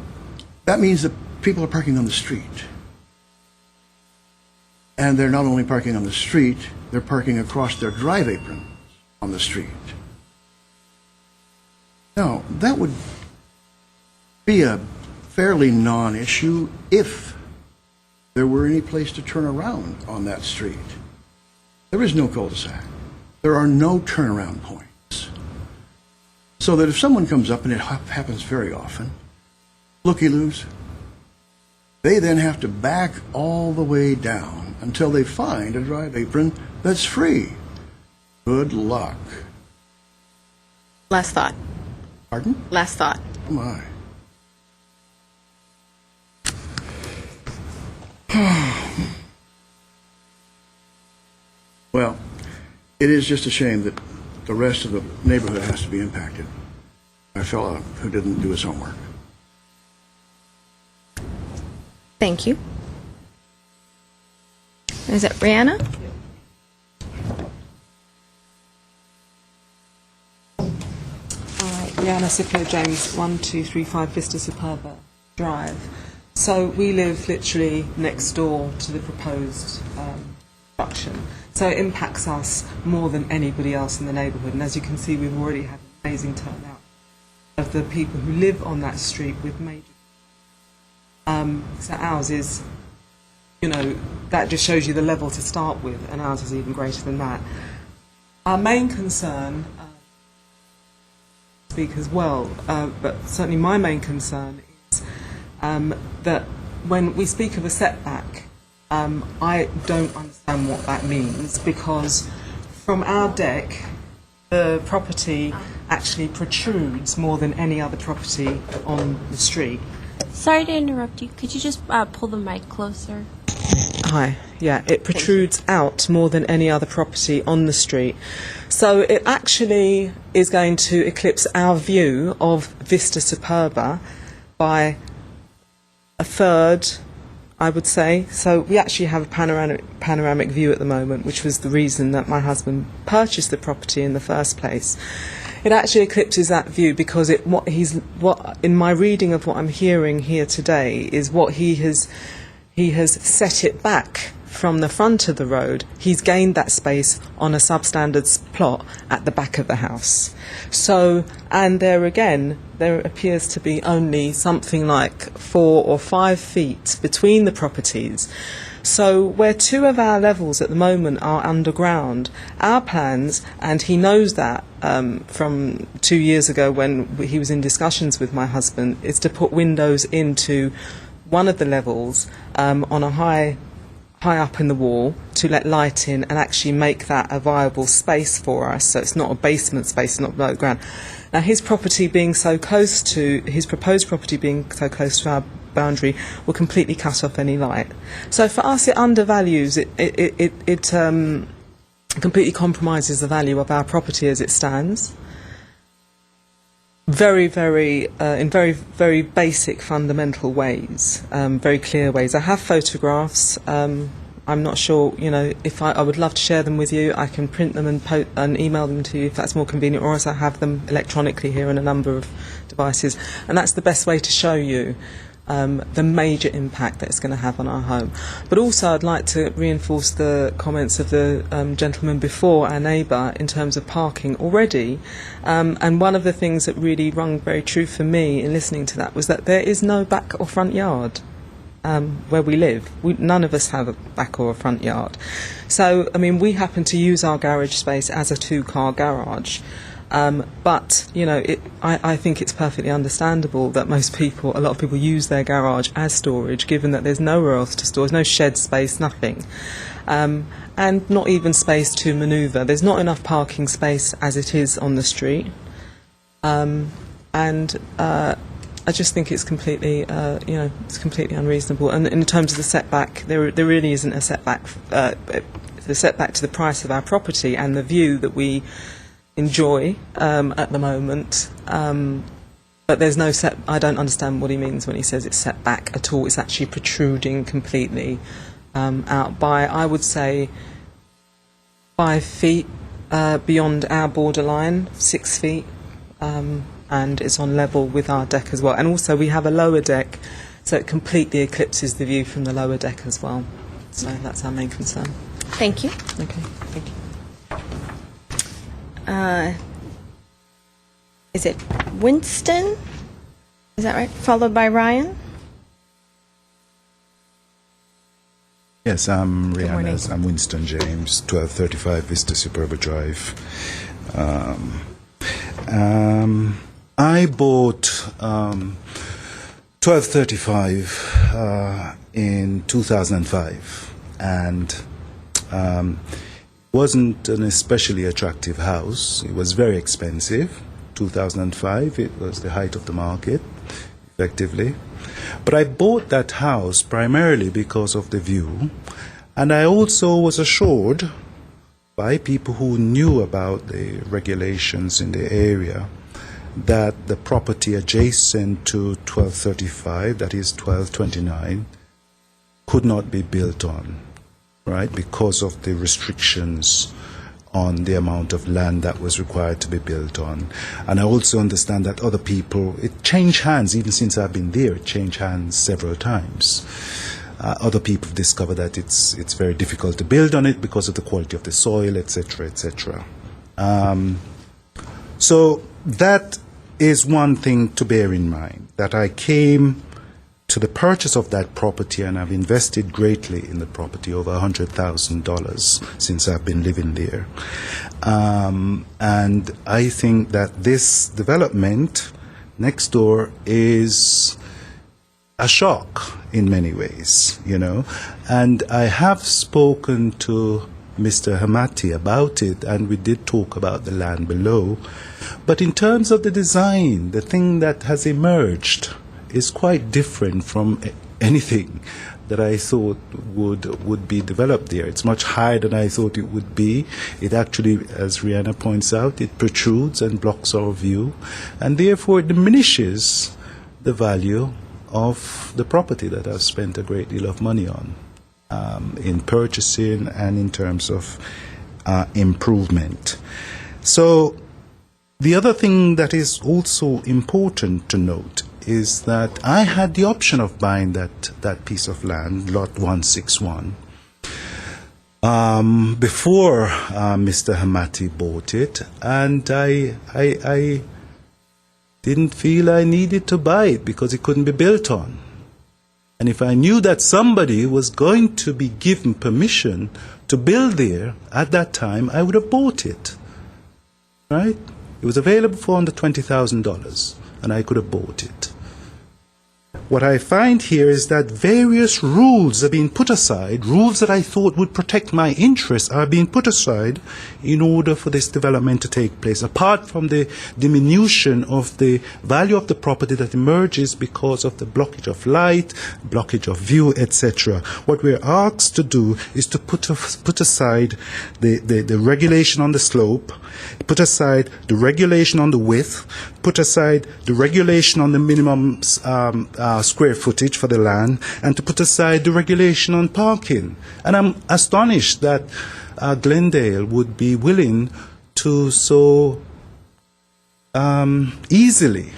that means that people are parking on the street. And they're not only parking on the street, they're parking across their drive aprons on the street. Now, that would be a fairly non-issue if there were any place to turn around on that street. There is no cul-de-sac. There are no turnaround points. So that if someone comes up, and it happens very often, looky-loos, they then have to back all the way down until they find a drive apron that's free. Good luck. Last thought. Pardon? Last thought. Oh my. Well, it is just a shame that the rest of the neighborhood has to be impacted by a fellow who didn't do his homework. Thank you. Is it Rihanna? Rihanna Siplo James, 1235 Vista Superba Drive. So we live literally next door to the proposed construction. So it impacts us more than anybody else in the neighbourhood. And as you can see, we've already had an amazing turnout of the people who live on that street with major. So ours is, you know, that just shows you the level to start with, and ours is even greater than that. Our main concern, speak as well, but certainly my main concern is that when we speak of a setback, I don't understand what that means, because from our deck, the property actually protrudes more than any other property on the street. Sorry to interrupt you. Could you just pull the mic closer? Hi. Yeah, it protrudes out more than any other property on the street. So it actually is going to eclipse our view of Vista Superba by a third, I would say. So we actually have a panoramic view at the moment, which was the reason that my husband purchased the property in the first place. It actually eclipses that view because what in my reading of what I'm hearing here today is what he has set it back from the front of the road. He's gained that space on a substandard plot at the back of the house. So, and there again, there appears to be only something like 4 or 5 feet between the properties. So where 2 of our levels at the moment are underground, our plans, and he knows that from 2 years ago when he was in discussions with my husband, is to put windows into one of the levels on a high up in the wall to let light in and actually make that a viable space for us, so it's not a basement space, not below the ground. Now his property being so close to, his proposed property being so close to our boundary will completely cut off any light. So for us it undervalues, it completely compromises the value of our property as it stands. In very, very basic fundamental ways, very clear ways. I have photographs I'm not sure, if I would love to share them with you. I can print them and email them to you if that's more convenient, or else I have them electronically here in a number of devices. And that's the best way to show you the major impact that it's going to have on our home. But also I'd like to reinforce the comments of the gentleman before, our neighbour, in terms of parking already. And one of the things that really rung very true for me in listening to that was that there is no back or front yard where we live. None of us have a back or a front yard. So, we happen to use our garage space as a two-car garage. But, I think it's perfectly understandable that a lot of people use their garage as storage, given that there's nowhere else to store. There's no shed space, nothing. And not even space to manoeuvre. There's not enough parking space as it is on the street. I just think it's completely, it's completely unreasonable. And in terms of the setback, there really isn't a setback. The setback to the price of our property and the view that we enjoy at the moment. But there's no I don't understand what he means when he says it's set back at all. It's actually protruding completely out by, I would say, 5 feet beyond our borderline, 6 feet. And it's on level with our deck as well. And also we have a lower deck, so it completely eclipses the view from the lower deck as well. So that's our main concern. Thank you. Okay, thank you. Is it Winston? Is that right? Followed by Ryan? Yes, I'm Good morning. Rihanna. I'm Winston James, 1235 Vista Superba Drive. I bought 1235 in 2005, and wasn't an especially attractive house. It was very expensive. 2005, it was the height of the market, effectively. But I bought that house primarily because of the view, and I also was assured by people who knew about the regulations in the area that the property adjacent to 1235, that is 1229, could not be built on, right, because of the restrictions on the amount of land that was required to be built on. And I also understand that other people, it changed hands, even since I've been there, it changed hands several times. Other people discover that it's very difficult to build on it because of the quality of the soil, etc., etc. So that is one thing to bear in mind, that I came to the purchase of that property and I've invested greatly in the property, over $100,000 since I've been living there. And I think that this development next door is a shock in many ways, And I have spoken to Mr. Hamati about it, and we did talk about the land below. But in terms of the design, the thing that has emerged is quite different from anything that I thought would be developed there. It's much higher than I thought it would be. It actually, as Rihanna points out, it protrudes and blocks our view, and therefore it diminishes the value of the property that I've spent a great deal of money on in purchasing and in terms of improvement. So the other thing that is also important to note is that I had the option of buying that piece of land, lot 161, before Mr. Hamati bought it, and I didn't feel I needed to buy it because it couldn't be built on. And if I knew that somebody was going to be given permission to build there at that time, I would have bought it, right? It was available for under $20,000, and I could have bought it. What I find here is that various rules are being put aside, rules that I thought would protect my interests are being put aside in order for this development to take place, apart from the diminution of the value of the property that emerges because of the blockage of light, blockage of view, etc. What we're asked to do is to put aside the regulation on the slope, put aside the regulation on the width, put aside the regulation on the minimum square footage for the land and to put aside the regulation on parking. And I'm astonished that Glendale would be willing to so easily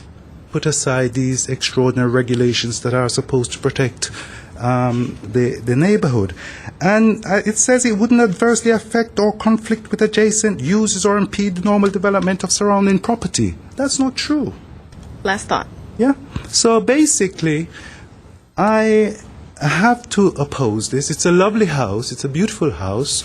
put aside these extraordinary regulations that are supposed to protect the neighborhood. And it says it wouldn't adversely affect or conflict with adjacent uses or impede the normal development of surrounding property. That's not true. Last thought. Yeah. So basically, I have to oppose this. It's a lovely house. It's a beautiful house.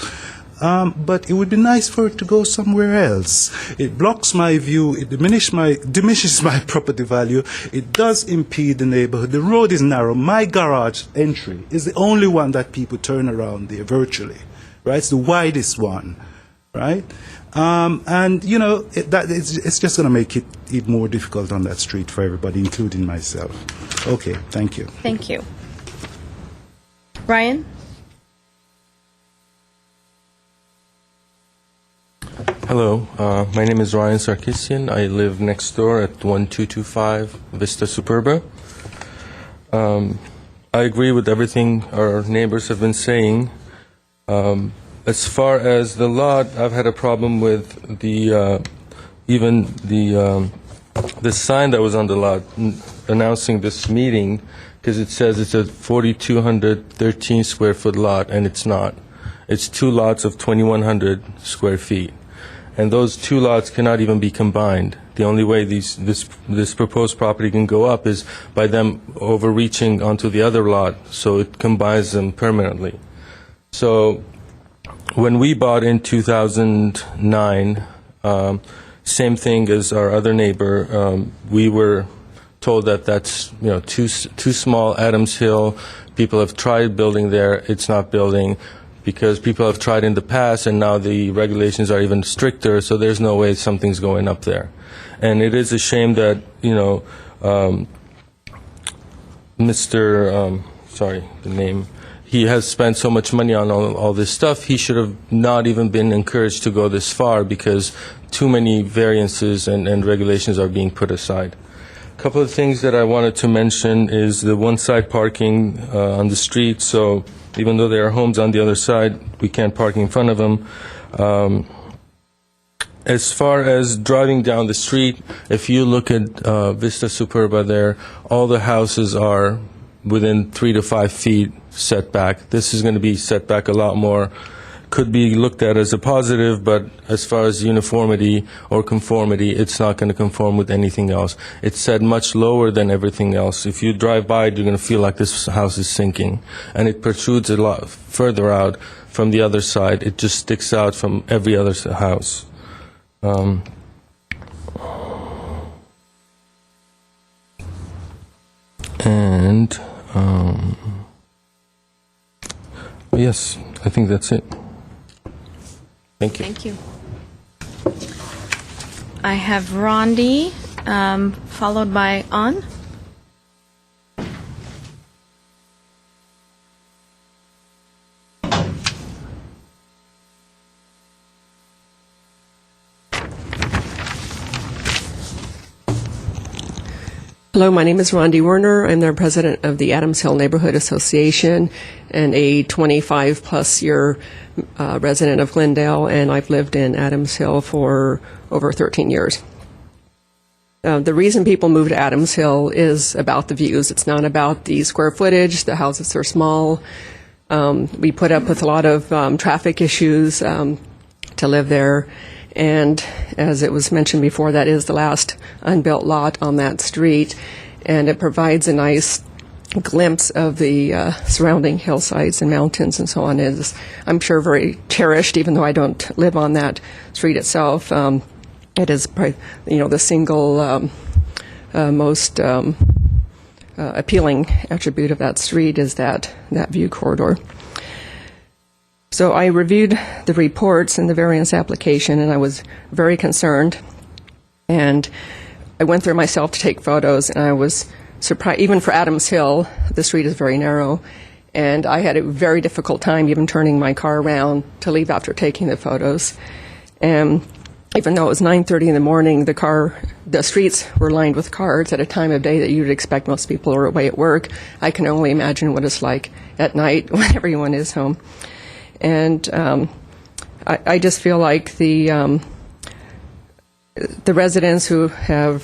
But it would be nice for it to go somewhere else. It blocks my view. It diminishes my property value. It does impede the neighborhood. The road is narrow. My garage entry is the only one that people turn around there virtually, right? It's the widest one, right? And you know it's just going to make it more difficult on that street for everybody, including myself. Okay, thank you. Thank you. Ryan? Hello, my name is Ryan Sarkisian. I live next door at 1225 Vista Superba. I agree with everything our neighbors have been saying. As far as the lot, I've had a problem with the sign that was on the lot announcing this meeting, because it says it's a 4,213 square foot lot, and it's not. It's two lots of 2,100 square feet. And those two lots cannot even be combined. The only way this proposed property can go up is by them overreaching onto the other lot, so it combines them permanently. So when we bought in 2009, same thing as our other neighbor, we were told that that's too small. Adams Hill, people have tried building there, it's not building, because people have tried in the past, and now the regulations are even stricter, so there's no way something's going up there. And it is a shame that, he has spent so much money on all this stuff. He should have not even been encouraged to go this far, because too many variances and regulations are being put aside. A couple of things that I wanted to mention is the one-side parking on the street. So even though there are homes on the other side, we can't park in front of them. As far as driving down the street, if you look at Vista Superba there, all the houses are within 3 to 5 feet setback. This is going to be set back a lot more. Could be looked at as a positive, but as far as uniformity or conformity, it's not going to conform with anything else. It's set much lower than everything else. If you drive by it, you're going to feel like this house is sinking. And it protrudes a lot further out from the other side. It just sticks out from every other house. Yes, I think that's it. Thank you. Thank you. I have Rondi, followed by An. Hello, my name is Rondi Werner. I'm the president of the Adams Hill Neighborhood Association and a 25-plus year resident of Glendale, and I've lived in Adams Hill for over 13 years. The reason people move to Adams Hill is about the views. It's not about the square footage. The houses are small. We put up with a lot of traffic issues to live there. And as it was mentioned before, that is the last unbuilt lot on that street, and it provides a nice glimpse of the surrounding hillsides and mountains and so on. It is, I'm sure, very cherished, even though I don't live on that street itself. It is, the single most appealing attribute of that street is that view corridor. So I reviewed the reports and the variance application, and I was very concerned. And I went there myself to take photos, and I was surprised. Even for Adams Hill, the street is very narrow, and I had a very difficult time even turning my car around to leave after taking the photos. And even though it was 9:30 in the morning, the streets were lined with cars at a time of day that you'd expect most people are away at work. I can only imagine what it's like at night when everyone is home. And I just feel like the residents who have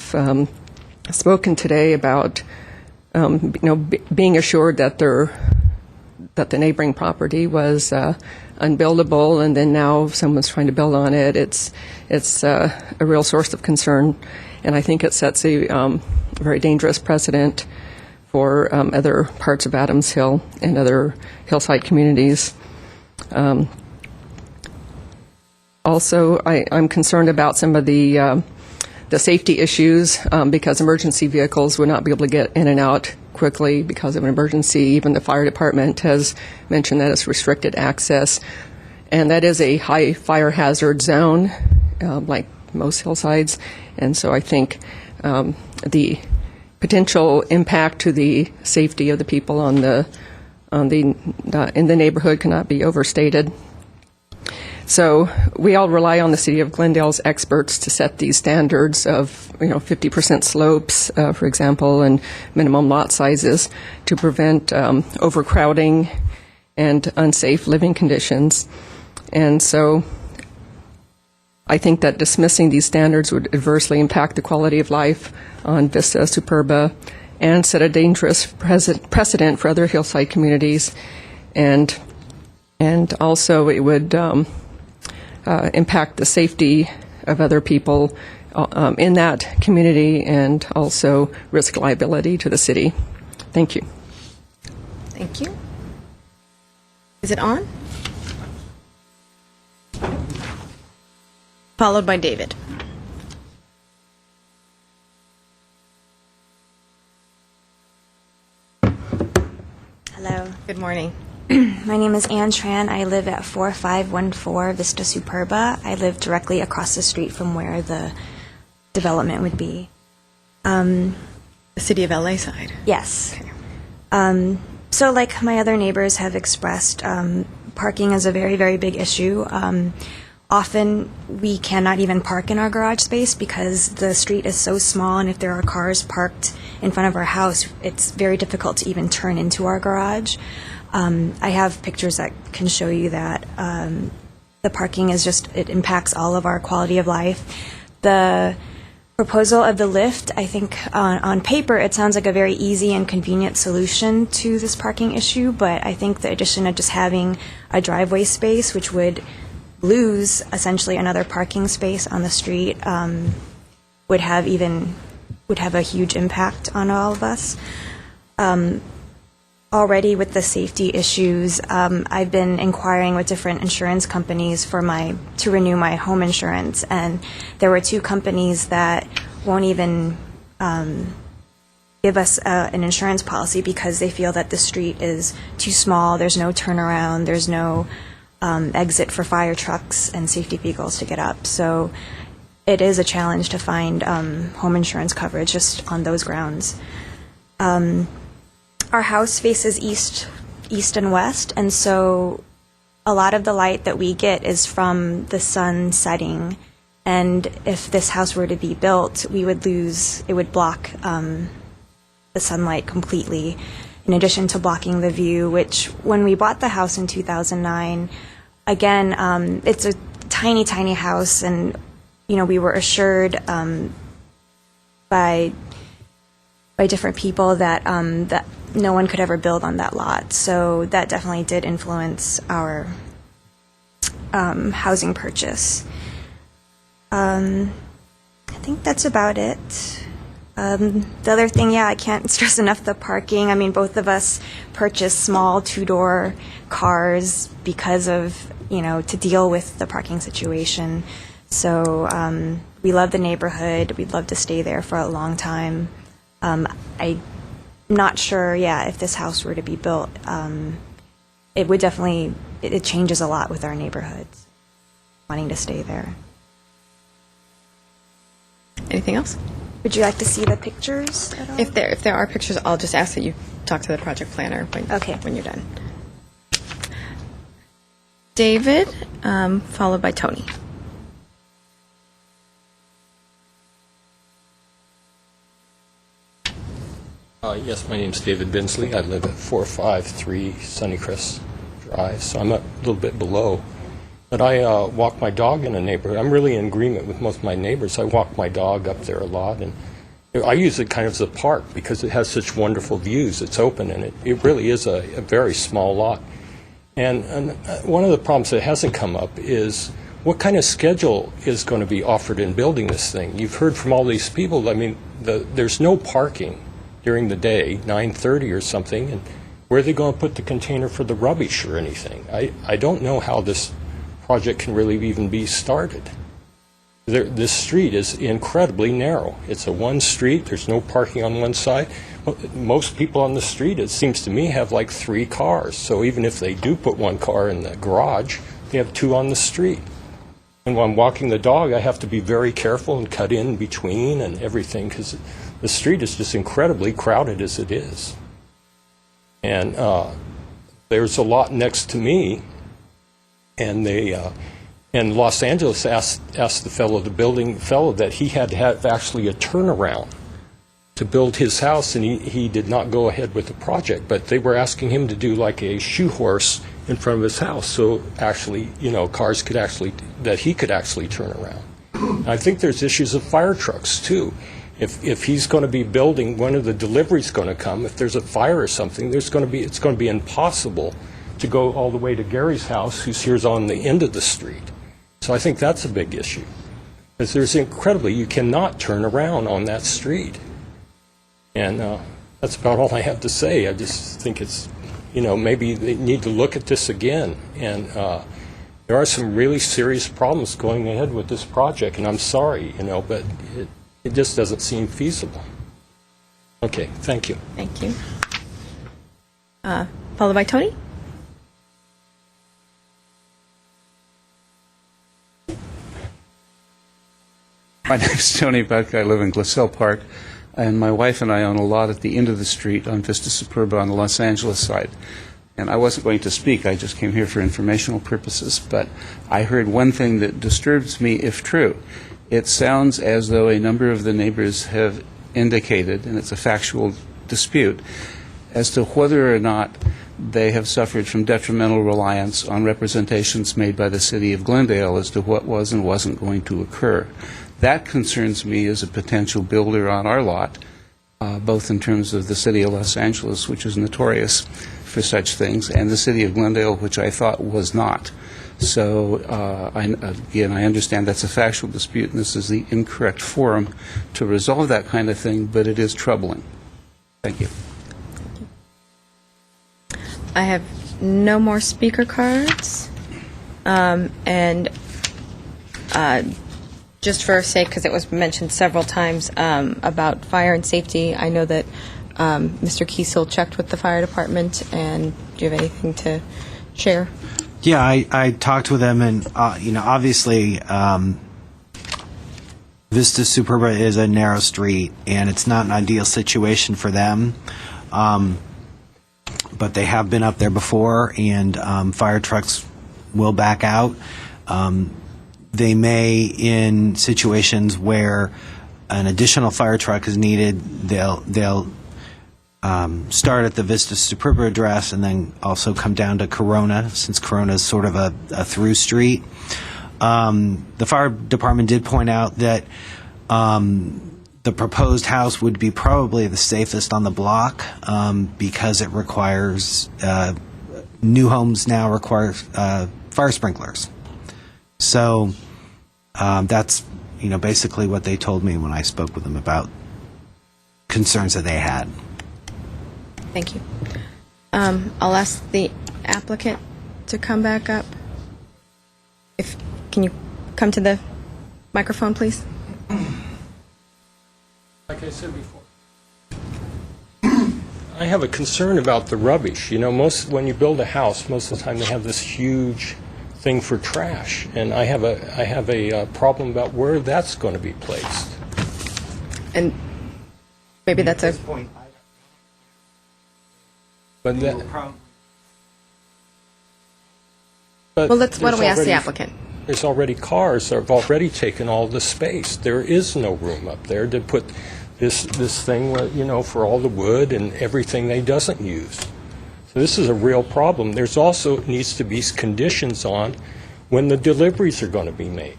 spoken today about being assured that the neighboring property was unbuildable, and then now someone's trying to build on it. It's a real source of concern, and I think it sets a very dangerous precedent for other parts of Adams Hill and other hillside communities. Also, I'm concerned about some of the safety issues because emergency vehicles would not be able to get in and out quickly because of an emergency. Even the fire department has mentioned that it's restricted access, and that is a high fire hazard zone, like most hillsides. And so I think the potential impact to the safety of the people in the neighborhood cannot be overstated. So we all rely on the City of Glendale's experts to set these standards of 50% slopes, for example, and minimum lot sizes to prevent overcrowding and unsafe living conditions. And so I think that dismissing these standards would adversely impact the quality of life on Vista Superba and set a dangerous precedent for other hillside communities. And also it would impact the safety of other people in that community and also risk liability to the city. Thank you. Thank you. Is it on? Followed by David. Hello. Good morning. My name is Ann Tran. I live at 4514 Vista Superba. I live directly across the street from where the development would be. The City of LA side? Yes. Okay. So like my other neighbors have expressed, parking is a very, very big issue. Often we cannot even park in our garage space because the street is so small, and if there are cars parked in front of our house, it's very difficult to even turn into our garage. I have pictures that can show you that the parking is it impacts all of our quality of life. The proposal of the lift, I think on paper it sounds like a very easy and convenient solution to this parking issue, but I think the addition of just having a driveway space, which would lose essentially another parking space on the street, would have a huge impact on all of us. Already with the safety issues, I've been inquiring with different insurance companies to renew my home insurance, and there were 2 companies that won't even give us an insurance policy because they feel that the street is too small, there's no turnaround, there's no exit for fire trucks and safety vehicles to get up. So it is a challenge to find home insurance coverage just on those grounds. Our house faces east and west, and so a lot of the light that we get is from the sun setting. And if this house were to be built, it would block the sunlight completely, in addition to blocking the view, which when we bought the house in 2009, again, it's a tiny, tiny house, and we were assured by different people that that no one could ever build on that lot. So that definitely did influence our housing purchase. I think that's about it. The other thing, I can't stress enough the parking. I mean, both of us purchased small 2-door cars because of, to deal with the parking situation. So we love the neighborhood. We'd love to stay there for a long time. I'm not sure, if this house were to be built, it would definitely, it changes a lot with our neighborhoods, wanting to stay there. Anything else? Would you like to see the pictures at all? If there are pictures, I'll just ask that you talk to the project planner when you're done. David, followed by Tony. Yes, my name's David Binsley. I live at 453 Sunnycrest Drive, so I'm a little bit below. But I walk my dog in a neighborhood. I'm really in agreement with most of my neighbors. I walk my dog up there a lot, and I use it kind of as a park because it has such wonderful views. It's open, and it really is a very small lot. And one of the problems that hasn't come up is what kind of schedule is going to be offered in building this thing? You've heard from all these people, I mean, there's no parking during the day, 9:30 or something, and where are they going to put the container for the rubbish or anything? I don't know how this project can really even be started. This street is incredibly narrow. It's a one street. There's no parking on one side. Most people on the street, it seems to me, have like 3 cars. So even if they do put 1 car in the garage, they have 2 on the street. And when I'm walking the dog, I have to be very careful and cut in between and everything because the street is just incredibly crowded as it is. And there's a lot next to me, and and Los Angeles asked the building fellow that he had to have actually a turnaround to build his house, and he did not go ahead with the project. But they were asking him to do like a shoe horse in front of his house, so actually, cars could actually, that he could actually turn around. And I think there's issues of fire trucks too. If he's going to be building, one of the deliveries going to come, if there's a fire or something, it's going to be impossible to go all the way to Gary's house, who's here's on the end of the street. So I think that's a big issue. Because you cannot turn around on that street. And that's about all I have to say. I just think it's, maybe they need to look at this again. And there are some really serious problems going ahead with this project, and I'm sorry, but it just doesn't seem feasible. Okay, thank you. Thank you. Followed by Tony. My name's Tony Buck. I live in Glendale Park, and my wife and I own a lot at the end of the street on Vista Superba on the Los Angeles side. And I wasn't going to speak. I just came here for informational purposes. But I heard one thing that disturbs me, if true. It sounds as though a number of the neighbors have indicated, and it's a factual dispute, as to whether or not they have suffered from detrimental reliance on representations made by the city of Glendale as to what was and wasn't going to occur. That concerns me as a potential builder on our lot, both in terms of the city of Los Angeles, which is notorious for such things, and the city of Glendale, which I thought was not. So, I understand that's a factual dispute, and this is the incorrect forum to resolve that kind of thing, but it is troubling. Thank you. I have no more speaker cards. Just for sake, because it was mentioned several times about fire and safety, I know that Mr. Kiesel checked with the fire department, and do you have anything to share? Yeah, I talked with them, and obviously, Vista Superba is a narrow street, and it's not an ideal situation for them. But they have been up there before, and fire trucks will back out. They may, in situations where an additional fire truck is needed, they'll start at the Vista Superba address and then also come down to Corona, since Corona is sort of a through street. The fire department did point out that the proposed house would be probably the safest on the block because it requires, new homes now require fire sprinklers. So that's, basically what they told me when I spoke with them about concerns that they had. Thank you. I'll ask the applicant to come back up. Can you come to the microphone, please? Like I said before, I have a concern about the rubbish. When you build a house, most of the time they have this huge thing for trash, and I have a problem about where that's going to be placed. And maybe that's a point. But that, well, why don't we ask the applicant? There's already cars that have already taken all the space. There is no room up there to put this thing, for all the wood and everything they doesn't use. So this is a real problem. There's also needs to be conditions on when the deliveries are going to be made.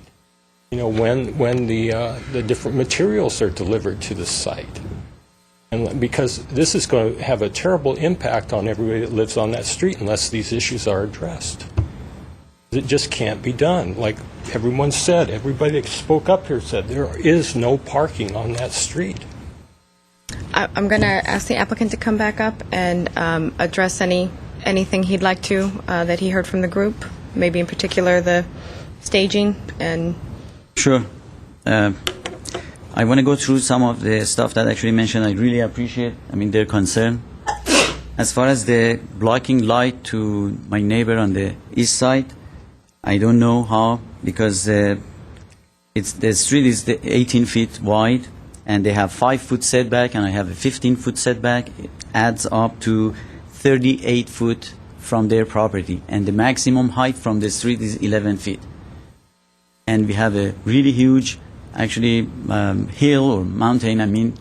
When the different materials are delivered to the site. And because this is going to have a terrible impact on everybody that lives on that street unless these issues are addressed. It just can't be done. Like everyone said, everybody that spoke up here said, there is no parking on that street. I'm going to ask the applicant to come back up and address anything he'd like to that he heard from the group, maybe in particular the staging and... Sure. I want to go through some of the stuff that actually mentioned. I really appreciate, their concern. As far as the blocking light to my neighbor on the east side, I don't know how, because the street is 18 feet wide, and they have 5-foot setback, and I have a 15-foot setback. It adds up to 38 foot from their property, and the maximum height from the street is 11 feet. And we have a really huge, hill or mountain.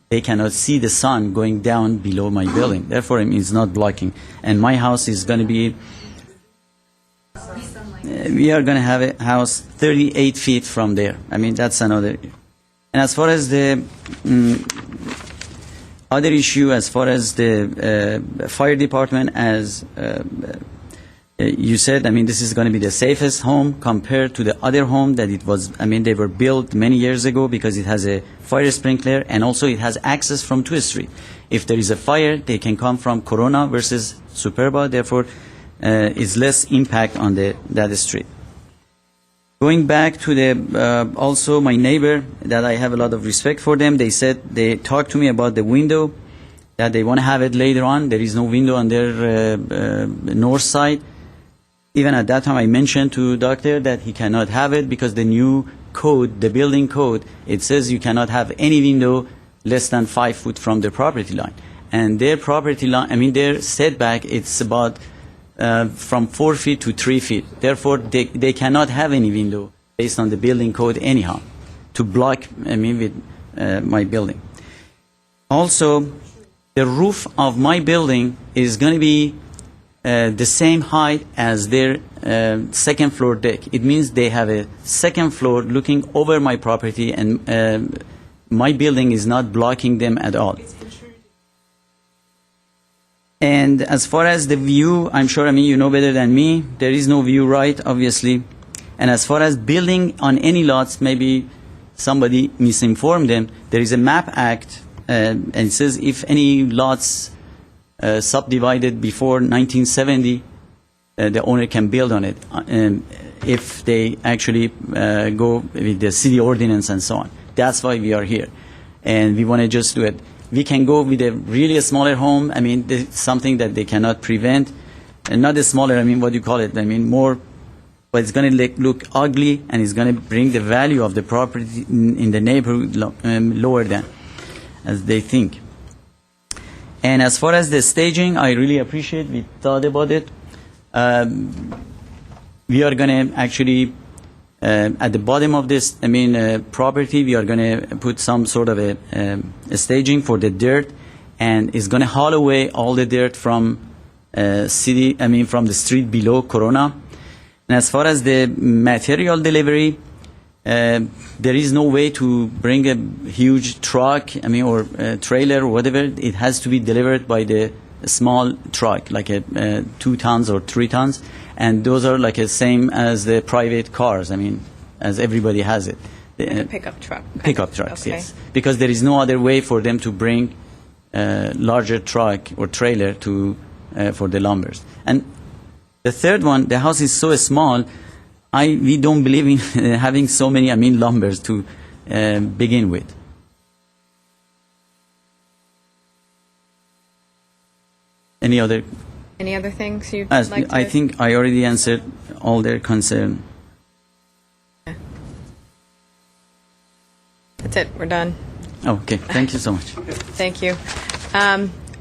They cannot see the sun going down below my building. Therefore, it's not blocking. And my house is going to be, we are going to have a house 38 feet from there. That's another. And as far as the other issue, as far as the fire department, as you said, this is going to be the safest home compared to the other home that it was, they were built many years ago because it has a fire sprinkler and also it has access from 2nd Street. If there is a fire, they can come from Corona versus Superba, therefore is less impact on that street. Going back to the, also my neighbor, that I have a lot of respect for them, they talked to me about the window, that they want to have it later on. There is no window on their north side. Even at that time, I mentioned to doctor that he cannot have it because the new code, the building code, it says you cannot have any window less than 5 foot from the property line. And their property line, their setback, it's about from 4 feet to 3 feet. Therefore, they cannot have any window based on the building code anyhow to block with my building. Also, the roof of my building is going to be the same height as their second floor deck. It means they have a second floor looking over my property, and my building is not blocking them at all. And as far as the view, I'm sure you know better than me, there is no view right, obviously. And as far as building on any lots, maybe somebody misinformed them, there is a MAP Act, and it says if any lots subdivided before 1970, the owner can build on it if they actually go with the city ordinance and so on. That's why we are here, and we want to just do it. We can go with a really smaller home. Something that they cannot prevent, and not a smaller. What do you call it? More, but it's going to look ugly, and it's going to bring the value of the property in the neighborhood lower than as they think. And as far as the staging, I really appreciate. We thought about it. We are going to actually, at the bottom of this, property, we are going to put some sort of a staging for the dirt, and it's going to haul away all the dirt from from the street below Corona. And as far as the material delivery, there is no way to bring a huge truck, or a trailer or whatever. It has to be delivered by the small truck, like a 2 tons or 3 tons, and those are like the same as the private cars. As everybody has it. The pickup truck. Pickup trucks, Okay. yes, because there is no other way for them to bring a larger truck or trailer to for the lumbers. And the third one, the house is so small. We don't believe in having so many, lumbers to begin with. Any other things you'd like to... I think I already answered all their concern. That's it. We're done. Okay. Thank you so much. Thank you.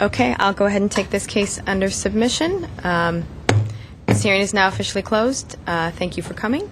Okay, I'll go ahead and take this case under submission. This hearing is now officially closed. Thank you for coming.